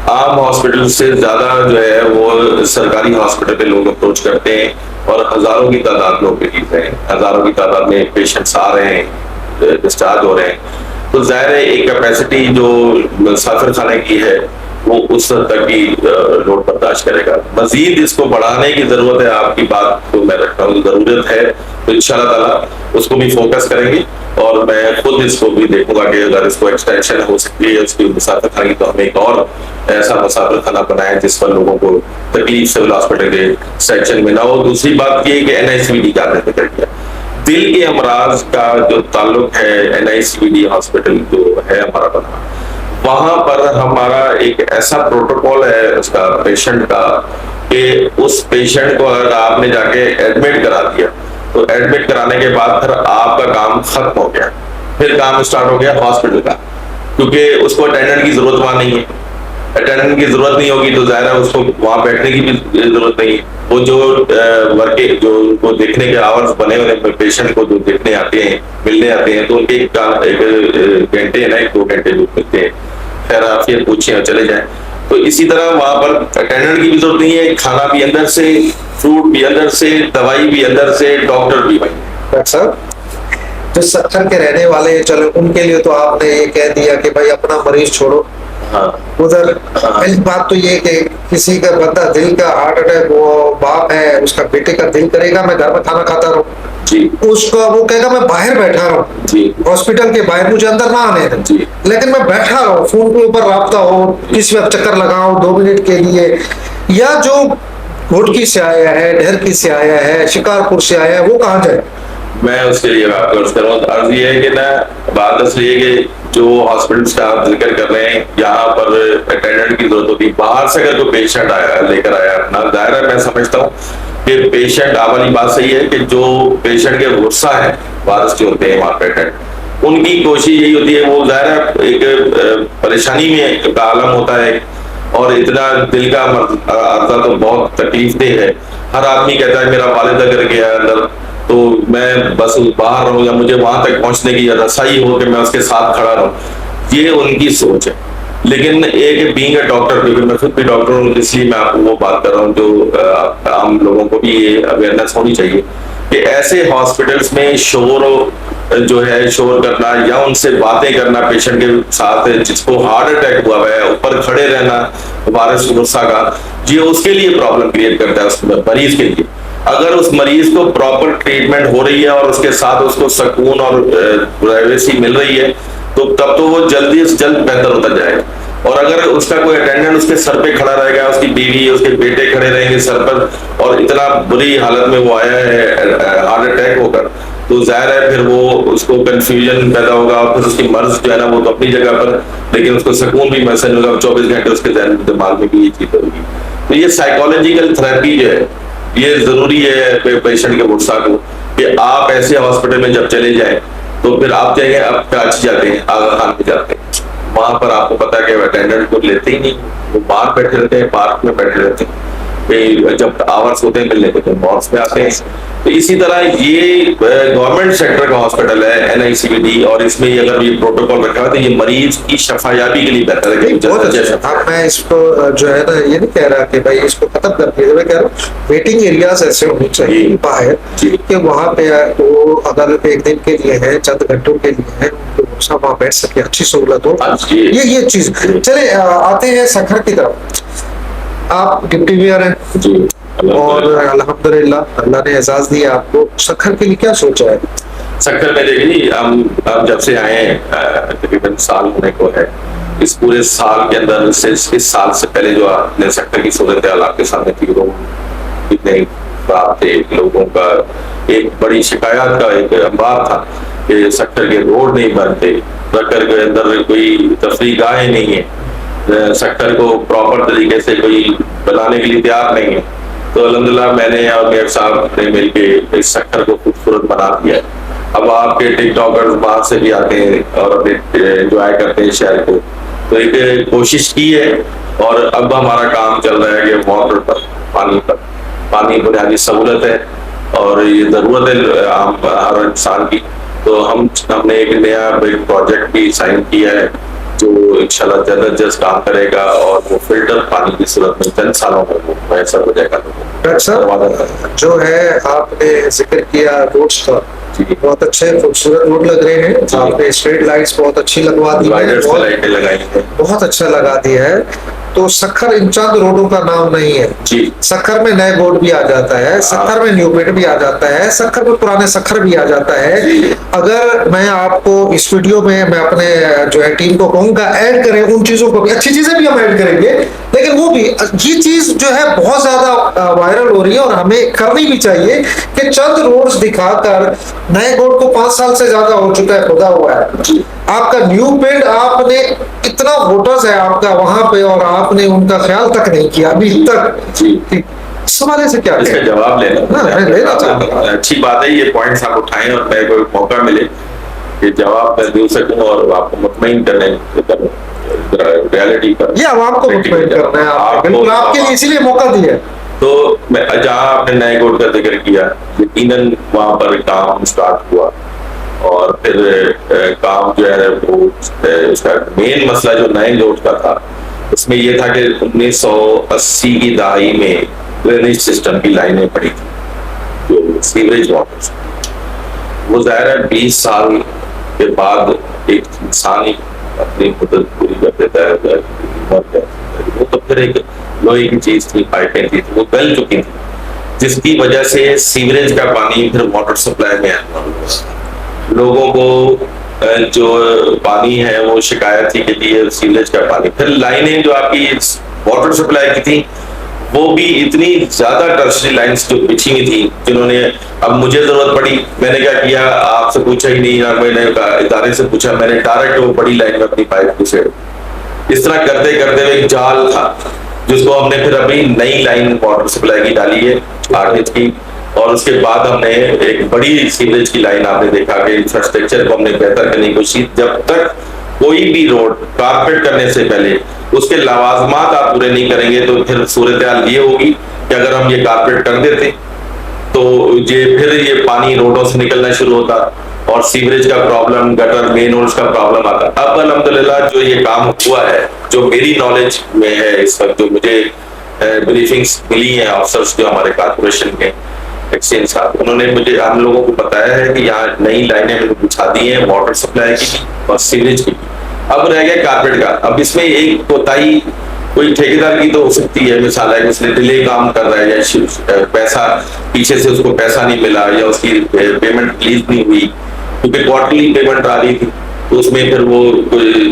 आम हॉस्पिटल से ज्यादा जो है वो सरकारी हॉस्पिटल पे लोग अप्रोच करते हैं, और हजारों की तादाद में OPD हैं, हजारों की तादाद में पेशेंट्स आ रहे हैं, डिस्चार्ज हो रहे हैं। तो जाहिर है एक कैपेसिटी जो मुसाफिर खाने की है वो उस हद तक ही लोड बर्दाश्त करेगा। मजीद इसको बढ़ाने की जरूरत है, आपकी बात को मैं रखता हूँ, जरूरत है, तो इंशाल्लाह ताला उसको भी फोकस करेंगे। और मैं खुद इसको भी देखूंगा कि अगर इसको एक्सटेंशन हो सकती है उसकी मुसाफिर खाने, तो हम एक और ऐसा मुसाफिर खाना बनाए जिस पर लोगों को तकलीफ सिविल हॉस्पिटल के सेक्शन में ना हो। दूसरी बात ये कि NICVD का आपने जिक्र किया, दिल के अमराज का जो ताल्लुक है NICVD हॉस्पिटल जो है हमारा बना, वहां पर हमारा एक ऐसा प्रोटोकॉल है उसका पेशेंट का कि उस पेशेंट को अगर आपने जाके एडमिट करा दिया तो एडमिट कराने के बाद फिर आपका काम खत्म हो गया, फिर काम स्टार्ट हो गया हॉस्पिटल का, क्योंकि उसको अटेंडेंट की जरूरत वहां नहीं है। अटेंडेंट की जरूरत नहीं होगी तो जाहिर है उसको वहां बैठने की भी जरूरत नहीं है। वो जो वर्के जो उनको देखने के आवर्स बने हुए पेशेंट को जो देखने आते हैं, मिलने आते हैं, तो उनके एक घंटे ना 2 घंटे जो मिलते हैं, खैर आप ये पूछे और चले जाए। तो इसी तरह वहां पर अटेंडेंट की भी जरूरत नहीं है, खाना भी अंदर से, फ्रूट भी अंदर से, दवाई भी अंदर से, डॉक्टर भी वहीं। डॉक्टर साहब जो सक्खर के रहने वाले हैं, चलो उनके लिए तो आपने ये कह दिया कि भाई अपना मरीज छोड़ो। हाँ। उधर पहली बात तो ये कि किसी का बंदा दिल का हार्ट अटैक, वो बाप है उसका बेटे का दिल करेगा मैं घर में खाना खाता रहूं जी, उसका वो कहेगा मैं बाहर बैठा रहूं जी, हॉस्पिटल के बाहर, मुझे अंदर ना आने दें जी, लेकिन मैं बैठा रहूं, फोन के ऊपर राब्ता हो, किसी वक्त चक्कर लगाऊं 2 मिनट के लिए। या जो घोटकी से आया है, ढेरकी से आया है, शिकारपुर से आया है, वो कहाँ जाए? मैं उसके लिए आपको अर्ज कर रहा हूँ। अर्ज ये है कि ना बात असली है कि जो हॉस्पिटल्स का आप जिक्र कर रहे हैं यहाँ पर अटेंडेंट की जरूरत होती है। बाहर से अगर कोई पेशेंट आया लेकर आया अपना, दायरा मैं समझता हूँ कि पेशेंट वाली बात सही है कि जो पेशेंट के गुस्सा है वारस जो होते हैं वहाँ पे अटेंड, उनकी कोशिश यही होती है, वो दायरा एक परेशानी में का आलम होता है, और इतना दिल का अर्जा तो बहुत तकलीफ दे है। हर आदमी कहता है मेरा वालिद अगर गया अंदर तो मैं बस बाहर रहूं, या मुझे वहां तक पहुंचने की रसाई हो कि मैं उसके साथ खड़ा रहूं, ये उनकी सोच है। लेकिन एक बीइंग अ डॉक्टर, क्योंकि मैं खुद भी डॉक्टर हूँ, इसलिए मैं आपको वो बात कर रहा हूँ जो आम लोगों को भी ये अवेयरनेस होनी चाहिए कि ऐसे हॉस्पिटल्स में शोर जो है, शोर करना या उनसे बातें करना पेशेंट के साथ जिसको हार्ट अटैक हुआ है, ऊपर खड़े रहना वायरस गुस्सा का, ये उसके लिए प्रॉब्लम क्रिएट करता है उस मरीज के लिए। अगर उस मरीज को प्रॉपर ट्रीटमेंट हो रही है और उसके साथ उसको सुकून और प्राइवेसी मिल रही है तो तब तो वो जल्दी से जल्द बेहतर होता जाएगा। और अगर उसका कोई अटेंडेंट उसके सर पे खड़ा रहेगा, उसकी बीवी उसके बेटे खड़े रहेंगे सर पर, और इतना बुरी हालत में वो आया है हार्ट अटैक होकर, तो जाहिर है फिर वो उसको कंफ्यूजन पैदा होगा, और फिर उसकी मर्ज जो है ना वो तो अपनी जगह पर, लेकिन उसको सुकून भी मैसेज होगा, 24 घंटे उसके दिमाग में भी ये चीज होगी। तो ये साइकोलॉजिकल थेरेपी जो है ये जरूरी है पेशेंट के गुस्सा को, कि आप ऐसे हॉस्पिटल में जब चले जाएं तो फिर आप जाएंगे, आप कराची जाते हैं, आगा खान में जाते हैं, वहां पर आपको पता है कि अटेंडेंट को लेते ही नहीं, वो बाहर बैठे रहते हैं, पार्क में बैठे रहते हैं, जब आवर्स होते हैं मिलने के तो मॉल्स में आते हैं। तो इसी तरह ये गवर्नमेंट सेक्टर का हॉस्पिटल है NICVD, और इसमें अगर ये प्रोटोकॉल रखा है तो ये मरीज की शफायाबी के लिए बेहतर है। बहुत अच्छा। अब मैं इसको जो है ना ये नहीं कह रहा कि भाई इसको खत्म कर दिया, मैं कह रहा हूँ वेटिंग एरियाज ऐसे होने चाहिए बाहर कि वहाँ पे वो अगर एक दिन के लिए है, चंद घंटों के लिए है, वहाँ बैठ सके, अच्छी सहूलत हो, ये चीज। चले आते हैं सक्खर की तरफ। आप डिप्टी मेयर हैं जी। और अल्हम्दुलिल्लाह अल्लाह ने एजाज दिया आपको। सक्खर के लिए क्या सोचा है? सक्खर में देखिए हम जब से आए हैं तकरीबन साल होने को है। इस पूरे साल के अंदर इस साल से पहले जो आपने सक्खर की सूरत हाल आपके सामने थी, लोग इतने खराब थे, लोगों का एक बड़ी शिकायत का एक अंबार था कि सक्खर के रोड नहीं बनते, सक्खर के अंदर कोई तफरीह गाहें नहीं है, सक्खर को प्रॉपर तरीके से कोई बनाने के लिए तैयार नहीं है। तो अल्हम्दुलिल्लाह मैंने और मेयर साहब ने मिलकर इस सक्खर को खूबसूरत बना दिया है। अब आपके टिकटॉकर्स बाहर से भी आते हैं और एंजॉय करते हैं शहर को, तो एक कोशिश की है और अब हमारा काम चल रहा है कि वाटर पर पानी बुनियादी सहूलत है और ये जरूरत है हर इंसान की। तो हमने एक नया प्रोजेक्ट भी साइन किया है जो इंशाल्लाह जल्द जल्द काम करेगा और वो फिल्टर पानी की सूरत में चंद सालों में वो मैसर हो जाएगा। डॉक्टर साहब जो है आपने जिक्र किया रोड्स का, बहुत अच्छे खूबसूरत रोड लग रहे हैं, आपने स्ट्रीट लाइट्स बहुत अच्छी लगवा दी है, लाइटें लगाई है, बहुत अच्छा लगा दिया है। तो सक्खर इन चंद रोडों का नाम नहीं है जी। सक्खर में नए बोर्ड भी आ जाता है, सक्खर में न्यू पेट भी आ जाता है, सक्खर में पुराने सक्खर भी आ जाता है। अगर मैं आपको इस वीडियो में मैं अपने जो है टीम को कहूंगा ऐड करें उन चीजों को भी, अच्छी चीजें भी हम ऐड करेंगे, लेकिन वो भी ये चीज जो है बहुत ज्यादा वायरल हो रही है और हमें करनी भी चाहिए कि चंद रोड्स दिखाकर, नए बोर्ड को 5 साल से ज्यादा हो चुका है, खुदा हुआ है आपका न्यू पेड, आपने इतना वोटर्स है आपका वहां पे और आपने उनका ख्याल तक नहीं किया अभी तक जी। सवाल से क्या इसका जवाब लेना चाहूंगा। अच्छी बात है, ये पॉइंट्स आप उठाएं और मेरे को मौका मिले कि जवाब मैं दे सकूं और आपको मुतमईन करने रियलिटी पर, ये आवाम को मुतमईन करना है, बिल्कुल आपके लिए इसीलिए मौका दिया। तो जहाँ आपने नए बोर्ड का जिक्र किया, यकीनन वहां पर काम स्टार्ट हुआ और फिर काम जो है वो उसका मेन मसला जो नए रोड का था उसमें ये था कि 1980 की दहाई में ड्रेनेज सिस्टम की लाइनें पड़ी थी जो सीवरेज वाटर, वो जाहिर है 20 साल के बाद एक इंसान ही अपनी मुद्दत पूरी कर देता है, वो तो फिर एक लोहे की चीज थी, पाइपें थी, वो गल चुकी थी, जिसकी वजह से सीवरेज का पानी फिर वाटर सप्लाई में आना, लोगों को जो पानी है वो शिकायत थी कि ये सीवरेज का पानी, फिर लाइनें जो आपकी वाटर सप्लाई की थी वो भी इतनी ज्यादा टर्शरी लाइंस जो बिछी हुई थी, जिन्होंने, अब मुझे जरूरत पड़ी, मैंने क्या किया, आपसे पूछा ही नहीं ना, मैंने इदारे से पूछा, मैंने डायरेक्ट वो बड़ी लाइन में अपनी पाइप घुसे। इस तरह करते करते हुए एक जाल था जिसको हमने फिर अभी नई लाइन वाटर सप्लाई की डाली है आगे की, और उसके बाद हमने एक बड़ी सीवरेज की लाइन, आपने देखा कि इंफ्रास्ट्रक्चर को हमने बेहतर करने की कोशिश, जब तक कोई भी रोड कारपेट करने से पहले उसके लवाजमात आप पूरे नहीं करेंगे तो फिर सूरत हाल ये होगी कि अगर हम ये कारपेट कर देते तो ये फिर ये पानी रोडों से निकलना शुरू होता और सीवरेज का प्रॉब्लम, गटर मेन रोड्स का प्रॉब्लम आता। अब अल्हम्दुलिल्लाह जो ये काम हुआ है, जो मेरी नॉलेज में है इस वक्त, जो मुझे ब्रीफिंग्स मिली हैं अफसर्स जो हमारे कारपोरेशन के एक्सचेंज साहब, उन्होंने मुझे, हम लोगों को बताया है कि यहाँ नई लाइनें बिछा दी हैं वाटर सप्लाई की और सीवरेज की, अब रह गया कारपेट का। अब इसमें एक कोताही कोई ठेकेदार की तो हो सकती है, मिसाल है उसने डिले काम कर रहा है या पैसा पीछे से उसको पैसा नहीं मिला या उसकी पेमेंट रिलीज नहीं हुई, क्योंकि क्वार्टरली पेमेंट आ रही थी तो उसमें फिर वो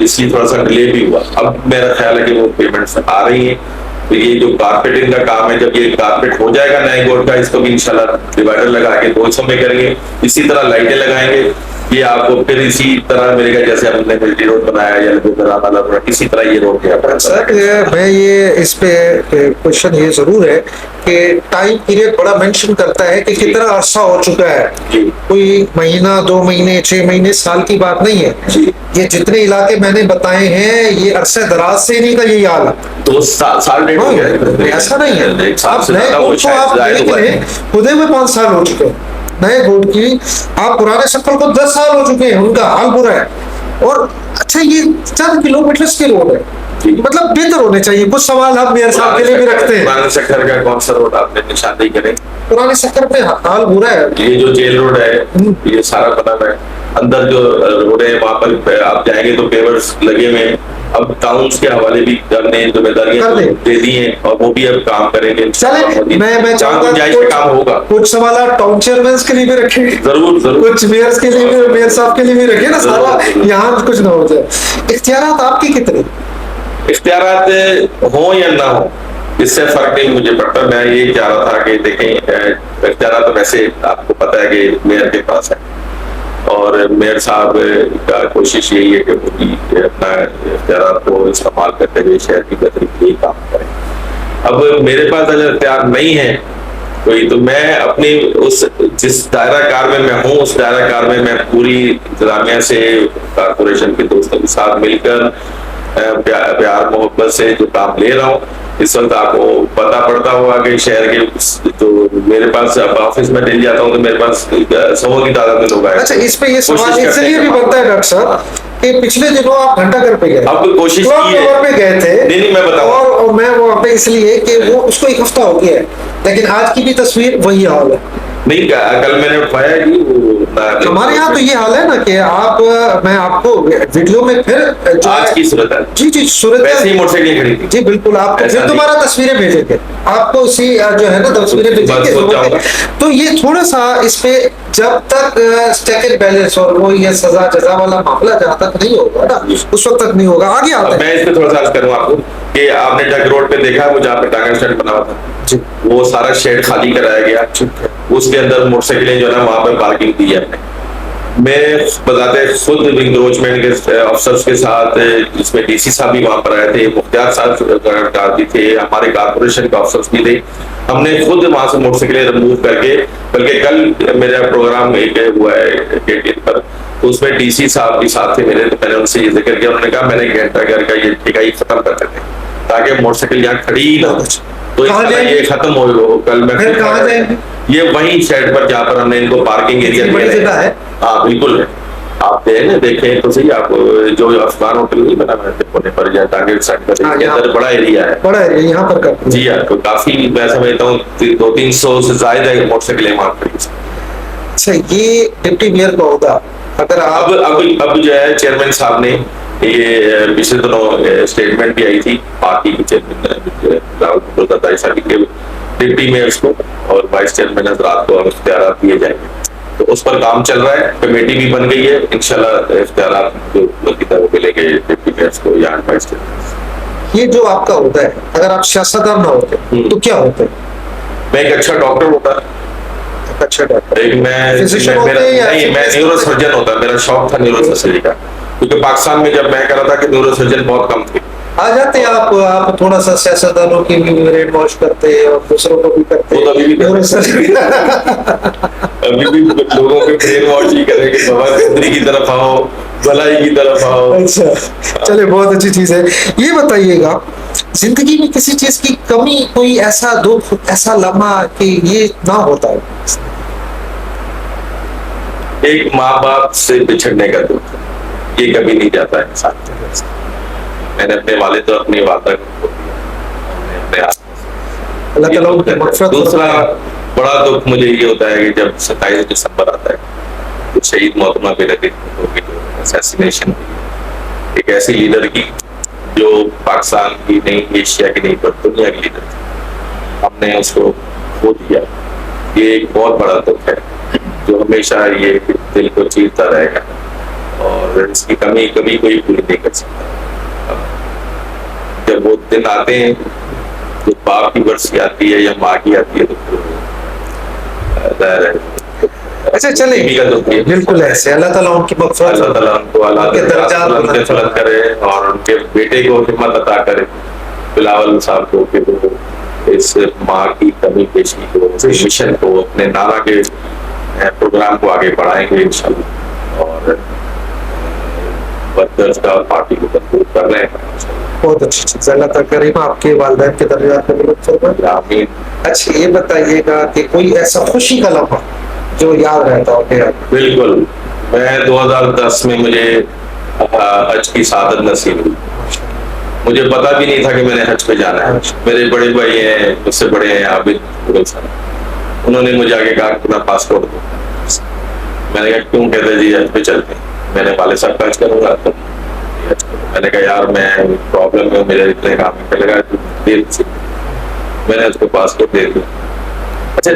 इसलिए थोड़ा सा डिले भी हुआ। अब मेरा ख्याल है कि वो पेमेंट्स आ रही हैं। तो ये जो कारपेटिंग का काम है, जब ये कारपेट हो जाएगा नए बोर्ड का, इसको भी इंशाल्लाह डिवाइडर लगा के 2 हिस्सों में करेंगे, इसी तरह लाइटें लगाएंगे, ये आपको फिर इसी तरह मिलेगा जैसे हमने मिलिट्री रोड बनाया या इसी तरह ये रोड गया। सर मैं ये इस पे क्वेश्चन ये जरूर है कि टाइम पीरियड बड़ा मेंशन करता है कि कितना अरसा हो चुका है, कोई महीना, 2 महीने, 6 महीने, साल की बात नहीं है। ये जितने इलाके मैंने बताए हैं ये अरसे दराज से इन्हीं का यही हाल है, 2 साल डेढ़ हो गया, ऐसा नहीं है। आप नए बोर्ड को आप देख लें, खुदे हुए 5 साल हो चुके हैं नए बोर्ड की, आप पुराने सक्खर को 10 साल हो चुके हैं, उनका हाल बुरा है। और अच्छा ये चंद किलोमीटर के रोड है, मतलब बेहतर होने चाहिए। कुछ सवाल हम मेयर साहब के लिए भी रखते हैं। पुराने सक्खर का कौन सा रोड आपने निशानदेही करें? पुराने सक्खर पे हाल बुरा है, ये जो जेल रोड है ये सारा बना हुआ है, अंदर जो रोड है वहां पर आप जाएंगे तो पेवर्स लगे हुए, अब टाउन्स के हवाले भी हमने जिम्मेदारियां दे दी हैं और वो भी अब काम करेंगे। चले मैं चाहूंगा काम होगा। कुछ सवाल टाउन चेयरमैन के लिए भी रखेंगे, जरूर कुछ मेयर्स के लिए भी, मेयर साहब के लिए भी रखे ना, सारा यहाँ कुछ ना हो जाए। इख्तियारात आपकी कितने? इख्तियारात हो या ना हो इससे फर्क नहीं मुझे पड़ता। मैं ये चाह रहा था कि देखें इख्तियारात तो वैसे आपको पता है कि मेयर के पास है और मेयर साहब का कोशिश यही है कि वो भी अपना इख्तियारात को इस्तेमाल करते हुए शहर की बेहतरी के लिए काम करें। अब मेरे पास अगर इख्तियार नहीं है कोई, तो मैं अपनी उस जिस दायरा कार में मैं हूँ उस दायरा कार में मैं पूरी इंतजामिया से, कारपोरेशन के दोस्तों के साथ मिलकर प्यार मोहब्बत से जो काम ले रहा हूँ। इस वक्त आपको पता पड़ता होगा कि शहर के तो मेरे पास अब ऑफिस में डेली जाता हूँ तो मेरे पास 100 की तादाद में लोग आए। अच्छा, इस पे ये सवाल इसलिए भी बनता है डॉक्टर साहब कि पिछले दिनों आप घंटाघर पे गए, अब कोशिश की है पे गए थे। नहीं मैं बताऊं और मैं वहाँ पे इसलिए कि वो उसको 1 हफ्ता हो गया है, लेकिन आज की भी तस्वीर वही हाल है। नहीं कल मैंने उठाया कि हमारे यहाँ तो ये हाल है ना कि आप, मैं आपको वीडियो में फिर आज की सूरत है जी सूरत वैसे ही मोटरसाइकिल खड़ी थी जी बिल्कुल, आपको फिर दोबारा तस्वीरें भेजेंगे, आपको उसी जो है ना तस्वीरें भेजेंगे। तो ये थोड़ा सा इस पे जब तक चेक एंड बैलेंस और वो ये सजा जजा वाला मामला जहाँ तक नहीं होगा ना उस वक्त तक नहीं होगा। आगे आता है, मैं इस पे थोड़ा सा अर्ज करूँ आपको कि आपने डग रोड पे देखा वो जहाँ पे टांगा स्टैंड बना हुआ था जी, वो सारा शेड खाली कराया गया, उसके अंदर मोटरसाइकिलें जो है ना वहां पे पार्किंग दी है। मैं बताते खुद इंक्रोचमेंट के अफसर्स के साथ, जिसमें डीसी साहब भी वहां पर आए थे, मुख्तार साहब काजी थे, हमारे कारपोरेशन के अफसर्स भी थे, हमने खुद वहां से मोटरसाइकिलें रिमूव करके, बल्कि कल मेरा प्रोग्राम एक हुआ है केटीएन पर तो उसमें डीसी साहब भी साथ थे मेरे, तो मैंने उनसे ये जिक्र किया, उन्होंने कहा मैंने घंटाघर का ये ठेका खत्म कर देते ताकि मोटरसाइकिल यहाँ खड़ी ना हो, तो ये खत्म हो। कल मैं फिर कहाँ जाएंगे? ये वही साइड पर जहाँ पर हमने इनको पार्किंग एरिया दिया है। हाँ बिल्कुल है, आप देखें तो सही, आप जो अफगान होटल नहीं बना होने पर या टारगेट साइड पर अंदर बड़ा एरिया है, बड़ा एरिया यहाँ पर जी हाँ, तो काफी मैं समझता हूँ 200-300 से ज्यादा मोटरसाइकिलें वहाँ पर। अच्छा, ये डिप्टी मेयर का होगा अगर अब जो है चेयरमैन साहब ने ये पिछले दिनों स्टेटमेंट भी आई थी पार्टी के चेयरमैन राहुल दादा साहब के डिप्टी मेयर्स को और वाइस चेयरमैन हजरात को इख्तियार दिए जाएंगे, तो उस पर काम चल रहा है, कमेटी भी बन गई है, इंशाल्लाह इख्तियार जो मिलेंगे डिप्टी मेयर्स को या वाइस चेयरमैन। ये जो आपका होता है, अगर आप सियासतदान ना होते तो क्या होते? मैं एक अच्छा डॉक्टर होता, अच्छा डॉक्टर, मैं न्यूरो सर्जन होता, मेरा शौक था न्यूरो सर्जरी का, क्योंकि पाकिस्तान में जब मैं कर रहा था कि न्यूरो सर्जन बहुत कम थे। आ जाते आप थोड़ा सा सियासतदानों की भी ब्रेन वॉश करते और दूसरों को भी करते, वो तो अभी भी लोगों के ब्रेन वॉश ही करेंगे, भगवान की तरफ आओ, भलाई की तरफ आओ। अच्छा चले, बहुत अच्छी चीज है। ये बताइएगा, जिंदगी में किसी चीज की कमी, कोई ऐसा दुख, ऐसा लम्हा कि ये ना होता है? एक माँ बाप से बिछड़ने का दुख, ये कभी नहीं जाता है इंसान। मैंने अपने वालिद और अपनी वादा को दूसरा बड़ा दुख मुझे ये होता है कि जब 27 दिसंबर आता है तो शहीद मोहतरमा बेनजीर भुट्टो की जो असैसिनेशन हुई, एक ऐसी लीडर की जो पाकिस्तान की नहीं, एशिया की नहीं, पर दुनिया की लीडर थी, हमने उसको खो दिया। ये एक बहुत बड़ा दुख है जो हमेशा ये दिल को चीरता रहेगा और इसकी कमी कभी कोई पूरी नहीं कर सकता। जब वो दिन आते हैं, तो बाप की वर्षी आती है या माँ की आती है, तो अच्छा चले, बिल्कुल ऐसे अल्लाह ताला उनकी मग़फ़िरत, अल्लाह ताला उनको बुलंद करे और उनके बेटे को हिम्मत अता करे, बिलावल साहब को, कि वो इस माँ की कमी पेशी को, मिशन को, अपने नाना के प्रोग्राम को आगे बढ़ाएंगे इंशाल्लाह और वर्कर्स का पार्टी को मजबूत कर रहे हैं। बहुत अच्छी चीज, अल्लाह ताला करीम आपके वालिदैन के दर्जात में बुलंद फरमाए, आमीन। अच्छा ये बताइएगा कि कोई ऐसा खुशी का लम्हा जो याद रहता हो? बिल्कुल, मैं 2010 में मुझे हज की सादत नसीब हुई, मुझे पता भी नहीं था कि मैंने हज पे जाना है। मेरे बड़े भाई हैं, मुझसे बड़े हैं आबिद मुगल साहब, उन्होंने मुझे आगे कहा अपना पासपोर्ट दो। मैंने कहा क्यों? कहते जी हज पे चलते हैं। मैंने वाले साहब का हज करूंगा, तुम मैंने कहा यार मैं प्रॉब्लम में मेरे इतने काम में लगा, देर से मैंने उसको पासपोर्ट दे दिया। अच्छा,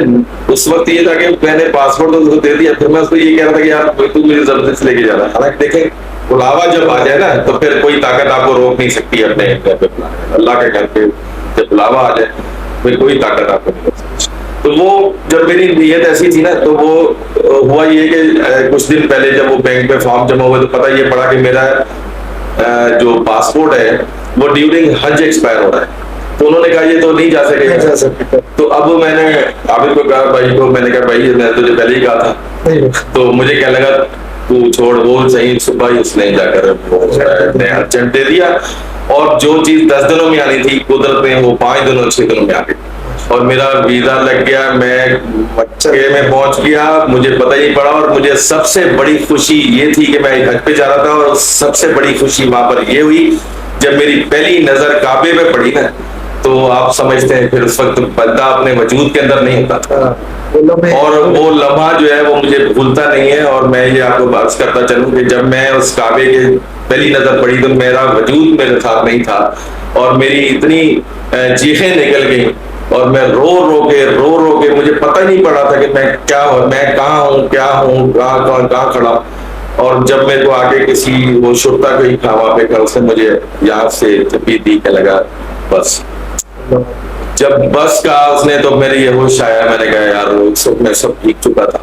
उस वक्त ये था कि मैंने पासपोर्ट तो उसको दे दिया, फिर मैं उसको ये कह रहा था कि यार तू मुझे जबरदस्ती लेके जा रहा है। हालांकि देखें, बुलावा जब आ जाए ना तो फिर कोई ताकत आपको रोक नहीं सकती अपने घर पे बुलाने। अल्लाह के घर पे जब बुलावा आ जाए फिर कोई ताकत आपको नहीं रोक सकती। तो वो जब मेरी नीयत ऐसी थी ना, तो वो हुआ ये कि कुछ दिन पहले जब वो बैंक में फॉर्म जमा हुआ तो पता ये पड़ा कि मेरा जो पासपोर्ट है वो ड्यूरिंग हज एक्सपायर हो रहा है। तो उन्होंने कहा ये तो नहीं जा सकेगा। तो अब मैंने आबिद को कहा, भाई को मैंने कहा भाई मैंने तुझे पहले ही कहा था। तो मुझे क्या लगा, तू छोड़ वो सही, सुबह ही उसने जाकर अर्जेंट दे दिया। और जो चीज 10 दिनों में आनी थी कुदरत ने वो 5 दिनों 6 दिनों में आ गई और मेरा वीजा लग गया, मैं मक्के में पहुंच गया, मुझे पता ही पड़ा। और मुझे सबसे बड़ी खुशी ये थी कि मैं हज पे जा रहा था, और सबसे बड़ी खुशी वहां पर ये हुई जब मेरी पहली नजर काबे में पड़ी ना, तो आप समझते हैं फिर उस वक्त बंदा अपने वजूद के अंदर नहीं होता था। और वो लम्हा जो है वो मुझे भूलता नहीं है। और मैं ये आपको बात करता चलूं कि जब मैं उस काबे के पहली नजर पड़ी तो मेरा वजूद मेरे साथ नहीं था और मेरी इतनी चीखें निकल गई और मैं रो रो के मुझे पता ही नहीं पड़ा था कि मैं कहाँ हूँ कहाँ खड़ा। और जब मेरे को आगे किसी वो शुरता को ही था वहां पे, कल से मुझे याद से भी दी के लगा बस। जब बस का उसने तो मेरे ये होश आया, मैंने कहा यार मैं सब ठीक चुका था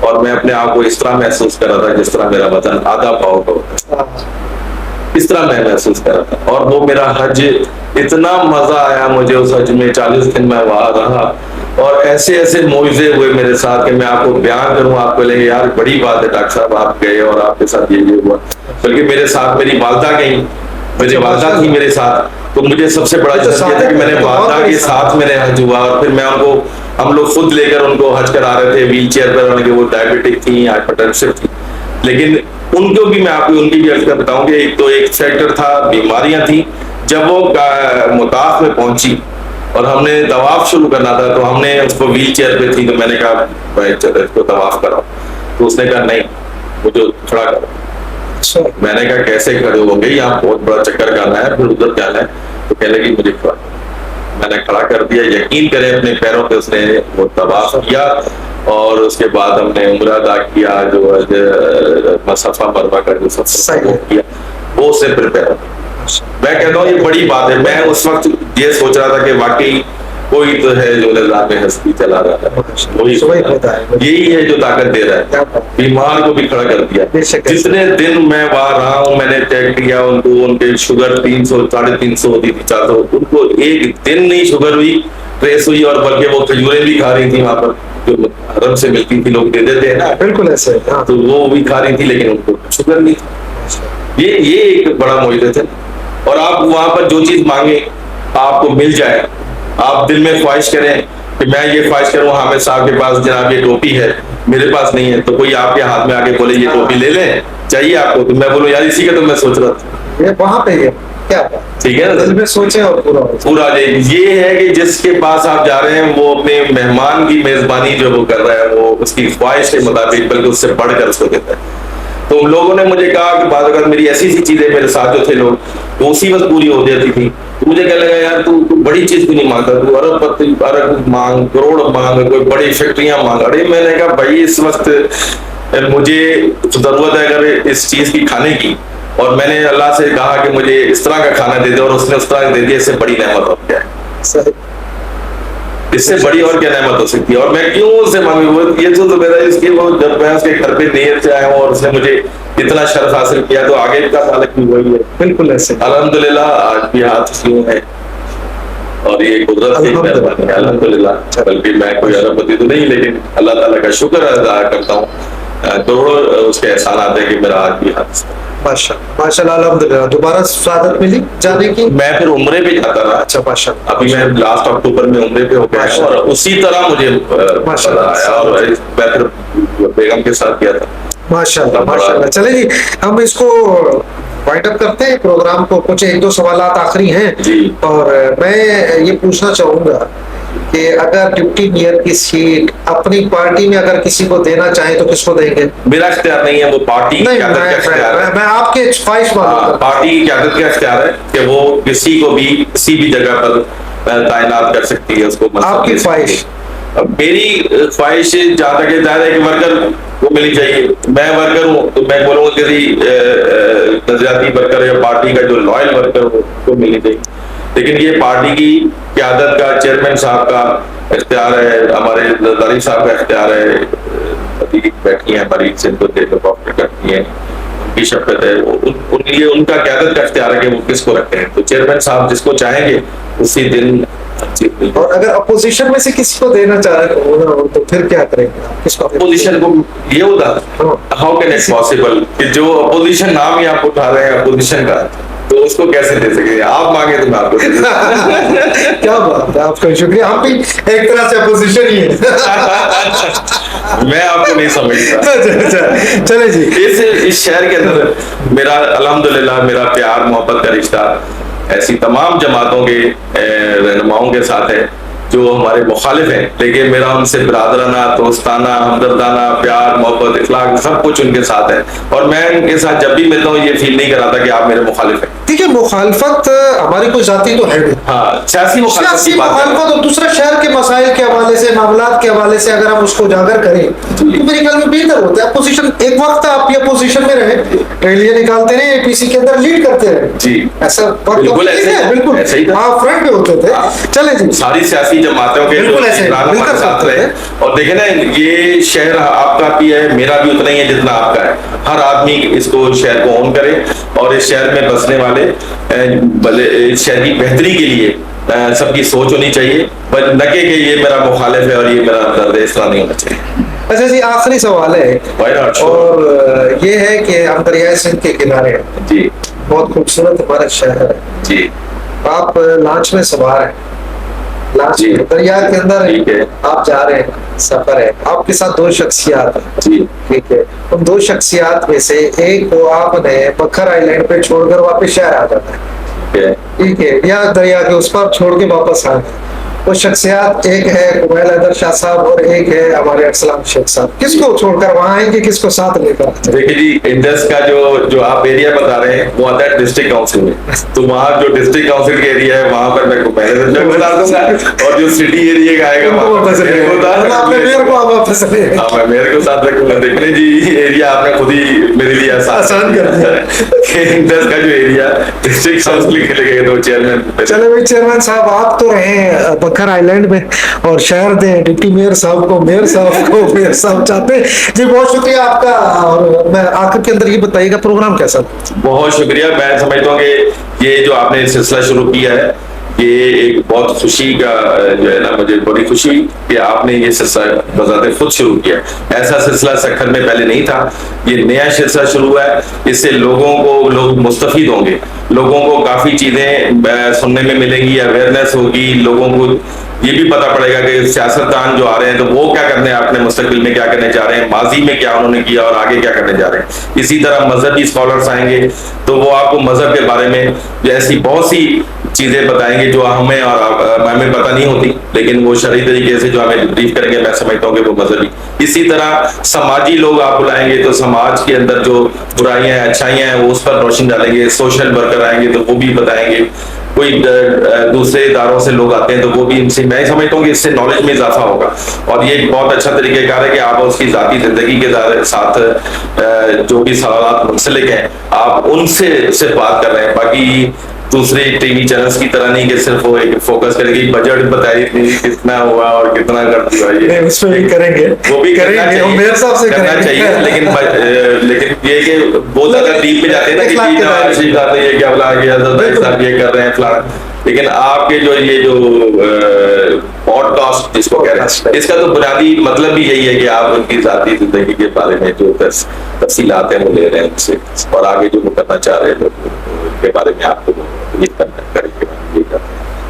और मैं अपने आप को इस तरह महसूस कर रहा था जिस तरह मेरा वतन आधा पाव का होता है, इस तरह मैं महसूस कर रहा था। और वो मेरा हज, इतना मजा आया मुझे उस हज में, 40 दिन मैं वहां रहा और ऐसे ऐसे मौजे हुए मेरे साथ कि मैं आपको बयान करूं आपको लेंगे यार बड़ी बात है डॉक्टर साहब आप गए और आपके साथ ये हुआ। बल्कि मेरे साथ मेरी वालदा गई, मेरी वालदा थी मेरे साथ, तो मुझे सबसे बड़ा जज्बा था कि मैंने वालदा के साथ मेरे हज हुआ। और फिर मैं उनको, हम लोग खुद लेकर उनको हज करा रहे थे व्हील चेयर पर, उनके वो डायबिटिक थी, हाइपरटेंसिव थी। लेकिन उनको भी मैं आपको उनकी भी अर्ज बताऊं कि एक तो एक फैक्टर था, बीमारियां थी। जब वो मुताफ में पहुंची और हमने तवाफ शुरू करना था तो हमने उसको व्हील चेयर पे थी, तो मैंने कहा भाई चलो इसको तवाफ कराओ। तो उसने कहा नहीं मुझे खड़ा करो। मैंने कहा कैसे खड़े हो गए, यहाँ बहुत बड़ा चक्कर करना है फिर उधर जाना है। तो कहने लगी मुझे खड़ा, मैंने खड़ा कर दिया। यकीन करें अपने पैरों पे उसने वो तवाफ किया और उसके बाद हमने उम्रा अदा किया, जो मसफा मरवा का जो सफर किया वो उसने प्रिपेयर। मैं कहता हूँ ये बड़ी बात है। मैं उस वक्त ये सोच रहा था कि वाकई कोई तो है जो निज़ाम हस्ती चला रहा था, वही यही है जो ताकत दे रहा है, बीमार को भी खड़ा कर दिया। जितने दिन मैं वहां रहा हूँ मैंने चेक किया उनको, उनके शुगर 300 350 होती थी, 400, उनको एक दिन नहीं शुगर हुई ट्रेस हुई। और बल्कि वो खजूरें भी खा रही थी वहां पर जो हरम से मिलती थी, लोग दे देते हैं ना, बिल्कुल ऐसे, तो वो भी खा रही थी लेकिन उनको शुगर नहीं थी। ये एक बड़ा मुआवजा था। और आप वहां पर जो चीज मांगे आपको मिल जाए, आप दिल में ख्वाहिश करें कि मैं ये ख्वाहिश करूं हामिद साहब के पास जनाब ये टोपी है, मेरे पास नहीं है, तो कोई आपके हाथ में आके बोले ये टोपी ले लें, चाहिए आपको, तो मैं बोलूं यार इसी का तो मैं सोच रहा था, ये वहां पे है क्या, ठीक है ना, दिल में सोचे और पूरा ये है कि जिसके पास आप जा रहे हैं वो अपने मेहमान की मेजबानी जो वो कर रहा है वो उसकी ख्वाहिश के मुताबिक बल्कि उससे बढ़कर उसको देता है। तो उन लोगों ने मुझे कहा कि बाद अगर मेरी ऐसी सी चीजें मेरे साथ जो थे लोग वो उसी वक्त पूरी हो जाती थी। तो मुझे क्या लगा यार तू बड़ी चीज क्यों नहीं मांगता, तू अरब मांग, करोड़ मांग, कोई बड़ी फैक्ट्रियां मांग। अरे मैंने कहा भाई इस वक्त मुझे जरूरत है अगर इस चीज की खाने की, और मैंने अल्लाह से कहा कि मुझे इस तरह का खाना दे दे और उसने उस तरह दे दिया, इससे बड़ी नेमत हो क्या है, इससे बड़ी और क्या नेमत हो सकती है। और मैं क्यों उससे मांगी, वो ये तो मेरा इसके वो जब मैं उसके घर पे नियत से आया हूँ और उसने मुझे इतना शर्फ हासिल किया तो आगे का सालक भी वही है। बिल्कुल ऐसे अल्हम्दुलिल्लाह आज भी हाथ क्यों है और ये कुदरत की मेहरबानी है अल्हम्दुलिल्लाह। बल्कि मैं कोई अरबपति तो नहीं लेकिन अल्लाह ताला का शुक्र अदा करता हूँ, करोड़ों उसके एहसान आते हैं कि मेरा आज भी हाथ। माशाल्लाह अल्हम्दुलिल्लाह। दोबारा सादत मिली जाने की? मैं फिर उम्रे पे जाता रहा। अच्छा माशाल्लाह। अभी मैं लास्ट अक्टूबर में उम्रे पे हो गया और उसी तरह मुझे माशाल्लाह आया और मैं फिर बेगम के साथ गया था। माशाल्लाह। चले जी हम इसको वाइंड अप करते हैं प्रोग्राम को। कुछ 1-2 सवाल आखिरी हैं और मैं ये पूछना चाहूंगा कि अगर डिप्टी मेयर की सीट अपनी पार्टी में अगर किसी को देना चाहे तो किसको देंगे? मेरा इख्तियार नहीं है, वो पार्टी की नहीं, क़यादत का इख्तियार है। मैं आपके ख्वाहिश मालूम पार्टी की क़यादत का इख्तियार है कि वो किसी को भी किसी भी जगह पर तैनात कर सकती है, उसको आपकी ख्वाहिश? मेरी ख्वाहिश जहाँ तक जाहिर है कि वर्कर को मिलनी चाहिए। मैं वर्कर हूँ तो मैं बोलूँगा किसी नजरियाती वर्कर या पार्टी का जो लॉयल वर्कर हो उसको मिलनी चाहिए। लेकिन ये पार्टी की क़यादत का, चेयरमैन साहब का इख्तियार है, हमारे ज़रदारी साहब का इख्तियार है, बैठी है हमारी सिंध करती है, उनकी शपथ है, ये उनका क़यादत का इख्तियार है कि वो किसको रखते हैं। तो चेयरमैन साहब जिसको चाहेंगे उसी दिन। और अगर अपोजिशन में से किसी को देना चाह रहे हो तो फिर क्या करेंगे? किसको? अपोजिशन को ये होता, हाउ कैन इट पॉसिबल कि जो अपोजिशन नाम ही आप उठा रहे हैं अपोजिशन का, तो उसको कैसे दे सके? आप मांगे तो मैं आपको दे दूं। क्या बात है, आपका शुक्रिया। हम भी एक तरह से अपोजिशन ही है। मैं आपको नहीं समझता। चले जी। इस शहर के अंदर मेरा अल्हम्दुलिल्लाह मेरा प्यार मोहब्बत का रिश्ता ऐसी तमाम जमातों के रहनुमाओं के साथ है जो हमारे मुखालिफ हैं, लेकिन मेरा उनसे बिरादराना, दोस्ताना, हमदर्दाना, प्यार, मोहब्बत, इखलाक सब कुछ उनके साथ है। और मैं उनके साथ जब भी मिलता हूँ ये फील नहीं कराता कि आप मेरे मुखालिफ हैं। देखिए, मुखालफत हमारी कोई जाती तो है नहीं। हाँ, सियासी मुखालफत और दूसरा शहर के मसाइल के हवाले से, मामलात के हवाले से अगर हम उसको उजागर करें तो मेरे ख्याल में बेहतर होता है। अपोजिशन एक वक्त आप ये अपोजिशन में रहे, रैलियां निकालते रहे, एपीसी के अंदर लीड करते रहे जी, ऐसा बिल्कुल ऐसे ही था। हाँ, फ्रंट पे होते थे। चले जी, सारी सियासी जमातों के बिल्कुल ऐसे हमारे साथ रहे। और देखे ना, ये शहर आपका भी है, मेरा भी उतना ही है जितना आपका है। हर आदमी इसको शहर को ओन करे और इस शहर में बसने वाले इस शहर की बेहतरी के लिए सबकी सोच होनी चाहिए, पर न कि ये मेरा मुखालिफ है और ये मेरा दर्द है, इस तरह नहीं होना चाहिए। अच्छा जी, आखिरी सवाल है और ये है कि हम दरियाए सिंध के किनारे हैं जी, बहुत खूबसूरत हमारा शहर है जी। आप लॉन्च में सवार हैं, लॉन्च दरिया के अंदर आप जा रहे हैं, सफर है, आपके साथ दो शख्सियात जी, ठीक है। उन दो शख्सियात में से एक को आपने बखर आइलैंड पे छोड़कर वापस शहर आ जाना है, ठीक है, या दरिया के उस पर छोड़ के वापस आना है। वो शख्सियात एक है कुमैल हैदर शाह साहब और एक है हमारे अरसलान शेख साहब। किसको छोड़कर वहां आएंगे, किसको साथ लेकर? देखिए जी, इंडस का जो आप एरिया बता रहे हैं वो आता है डिस्ट्रिक्ट काउंसिल में, तो वहाँ जो डिस्ट्रिक्ट काउंसिल का एरिया है वहां पर मैं कुमैल हैदर शाह बता दूंगा, और जो सिटी एरिया का आएगा मैं मेयर को साथ रखूंगा। देखने जी, एरिया आपने खुद ही मेरे लिए आसान कर दिया। इंडस का जो एरिया डिस्ट्रिक्ट काउंसिल के लिए तो चेयरमैन। चलो भाई, चेयरमैन साहब आप तो रहे बखर आइलैंड में और शहर दे डिप्टी मेयर साहब को, मेयर साहब को मेयर साहब चाहते जी। बहुत शुक्रिया आपका। और मैं आखिर के अंदर ये बताइएगा प्रोग्राम कैसा? बहुत शुक्रिया। मैं समझता हूँ कि ये जो आपने सिलसिला शुरू किया है ये एक बहुत खुशी का जो है ना, मुझे बड़ी खुशी कि आपने ये सिलसिला बजाते खुद शुरू किया। ऐसा सिलसिला सखर में पहले नहीं था, ये नया सिलसिला शुरू हुआ है। इससे लोग मुस्तफीद होंगे, लोगों को काफी चीजें सुनने में मिलेंगी, अवेयरनेस होगी, लोगों को ये भी पता पड़ेगा कि सियासतदान जो आ रहे हैं तो वो क्या करने अपने मुस्तकबिल में क्या करने जा रहे हैं, माजी में क्या उन्होंने किया और आगे क्या करने जा रहे हैं। इसी तरह मजहबी स्कॉलर्स आएंगे तो वो आपको मजहब के बारे में ऐसी बहुत सी चीजें बताएंगे जो हमें और हमें पता नहीं होती, लेकिन वो शरई तरीके से जो हमें ब्रीफ करेंगे, मैं समझता हूँ कि वो मजहबी। इसी तरह समाजी लोग आप बुलाएंगे तो समाज के अंदर जो बुराइयां हैं, अच्छाइयां हैं, वो उस पर रोशनी डालेंगे। सोशल वर्कर आएंगे तो वो भी बताएंगे। कोई दूसरे इदारों से लोग आते हैं तो वो भी इनसे, मैं समझता हूँ कि इससे नॉलेज में इजाफा होगा। और ये एक बहुत अच्छा तरीकेकार है कि आप उसकी जाती जिंदगी के साथ जो भी सवाल मुंसलिक हैं आप उनसे बात कर रहे हैं। बाकी दूसरे टीवी चैनल्स की तरह नहीं कि सिर्फ वो एक फोकस करेगी, बजट बताइए कितना हुआ और कितना कर दिया, ये उसमें भी करेंगे, वो भी करेंगे, वो मेरे हिसाब से करना चाहिए। लेकिन ये कि बहुत ज्यादा डीप में जाते हैं ना कि ये क्या बोला गया, ये कर रहे हैं फलाना। लेकिन आपके जो पॉडकास्ट जिसको कह रहे हैं, इसका तो बुनियादी मतलब भी यही है कि आप उनकी जाती जिंदगी के बारे में जो तफसीलात हैं वो ले रहे हैं उनसे, और आगे जो वो करना चाह रहे हैं उनके बारे में आपको ये करना करेंगे।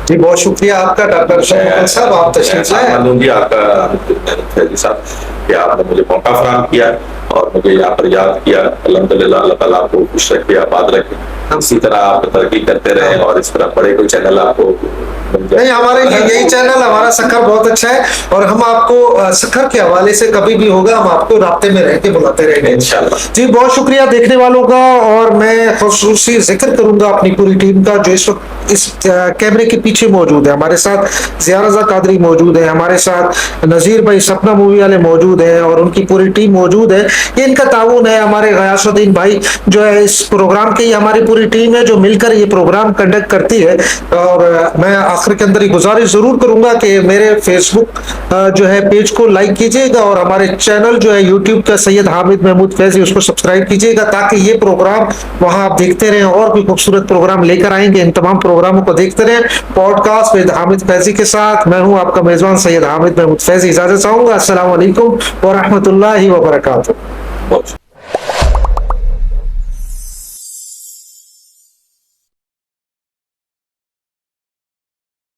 जी, बहुत शुक्रिया आपका डॉक्टर साहब, आप तशरीफ लाए। आपका साहब कि आपने मुझे मौका फराहम किया और मुझे यहाँ पर याद किया। अल्हम्दुलिल्लाह, अल्लाह ताला आपको खुश रखे, आबाद रखे। इसी तरह आप तरक्की करते रहे और इस तरह बड़े कोई चैनल आपको बन जाए। नहीं, हमारे लिए यही चैनल, हमारा सखर बहुत अच्छा है और हम आपको सखर के हवाले से कभी भी होगा हम आपको राब्ते में रह के बुलाते रहेंगे इंशाल्लाह। जी। बहुत शुक्रिया देखने वालों का, और मैं खुसूसी जिक्र करूंगा अपनी पूरी टीम का जो इस वक्त इस कैमरे के पीछे मौजूद है। हमारे साथ ज़िया रज़ा कादरी मौजूद है, हमारे साथ नजीर भाई सपना मूवी वाले मौजूद है और उनकी पूरी टीम मौजूद है। ये इनका ताउन है। हमारे गयासुद्दीन भाई जो है इस प्रोग्राम की हमारी पूरी टीम है जो मिलकर ये प्रोग्राम कंडक्ट करती है। और मैं आखिर के अंदर ही गुजारिश जरूर करूंगा कि मेरे फेसबुक जो है पेज को लाइक कीजिएगा और हमारे चैनल जो है यूट्यूब का सैयद हामिद महमूद फैजी उसको सब्सक्राइब कीजिएगा, ताकि ये प्रोग्राम वहां आप देखते रहें और भी खूबसूरत प्रोग्राम लेकर आएंगे। इन तमाम प्रोग्रामों को देखते रहें। पॉडकास्ट विद हामिद फैजी के साथ मैं हूं आपका मेजबान सैयद हामिद महमूद फैजी। इजाजत चाहूंगा। अस्सलाम वालेकुम व रहमतुल्लाहि व बरकातुहू।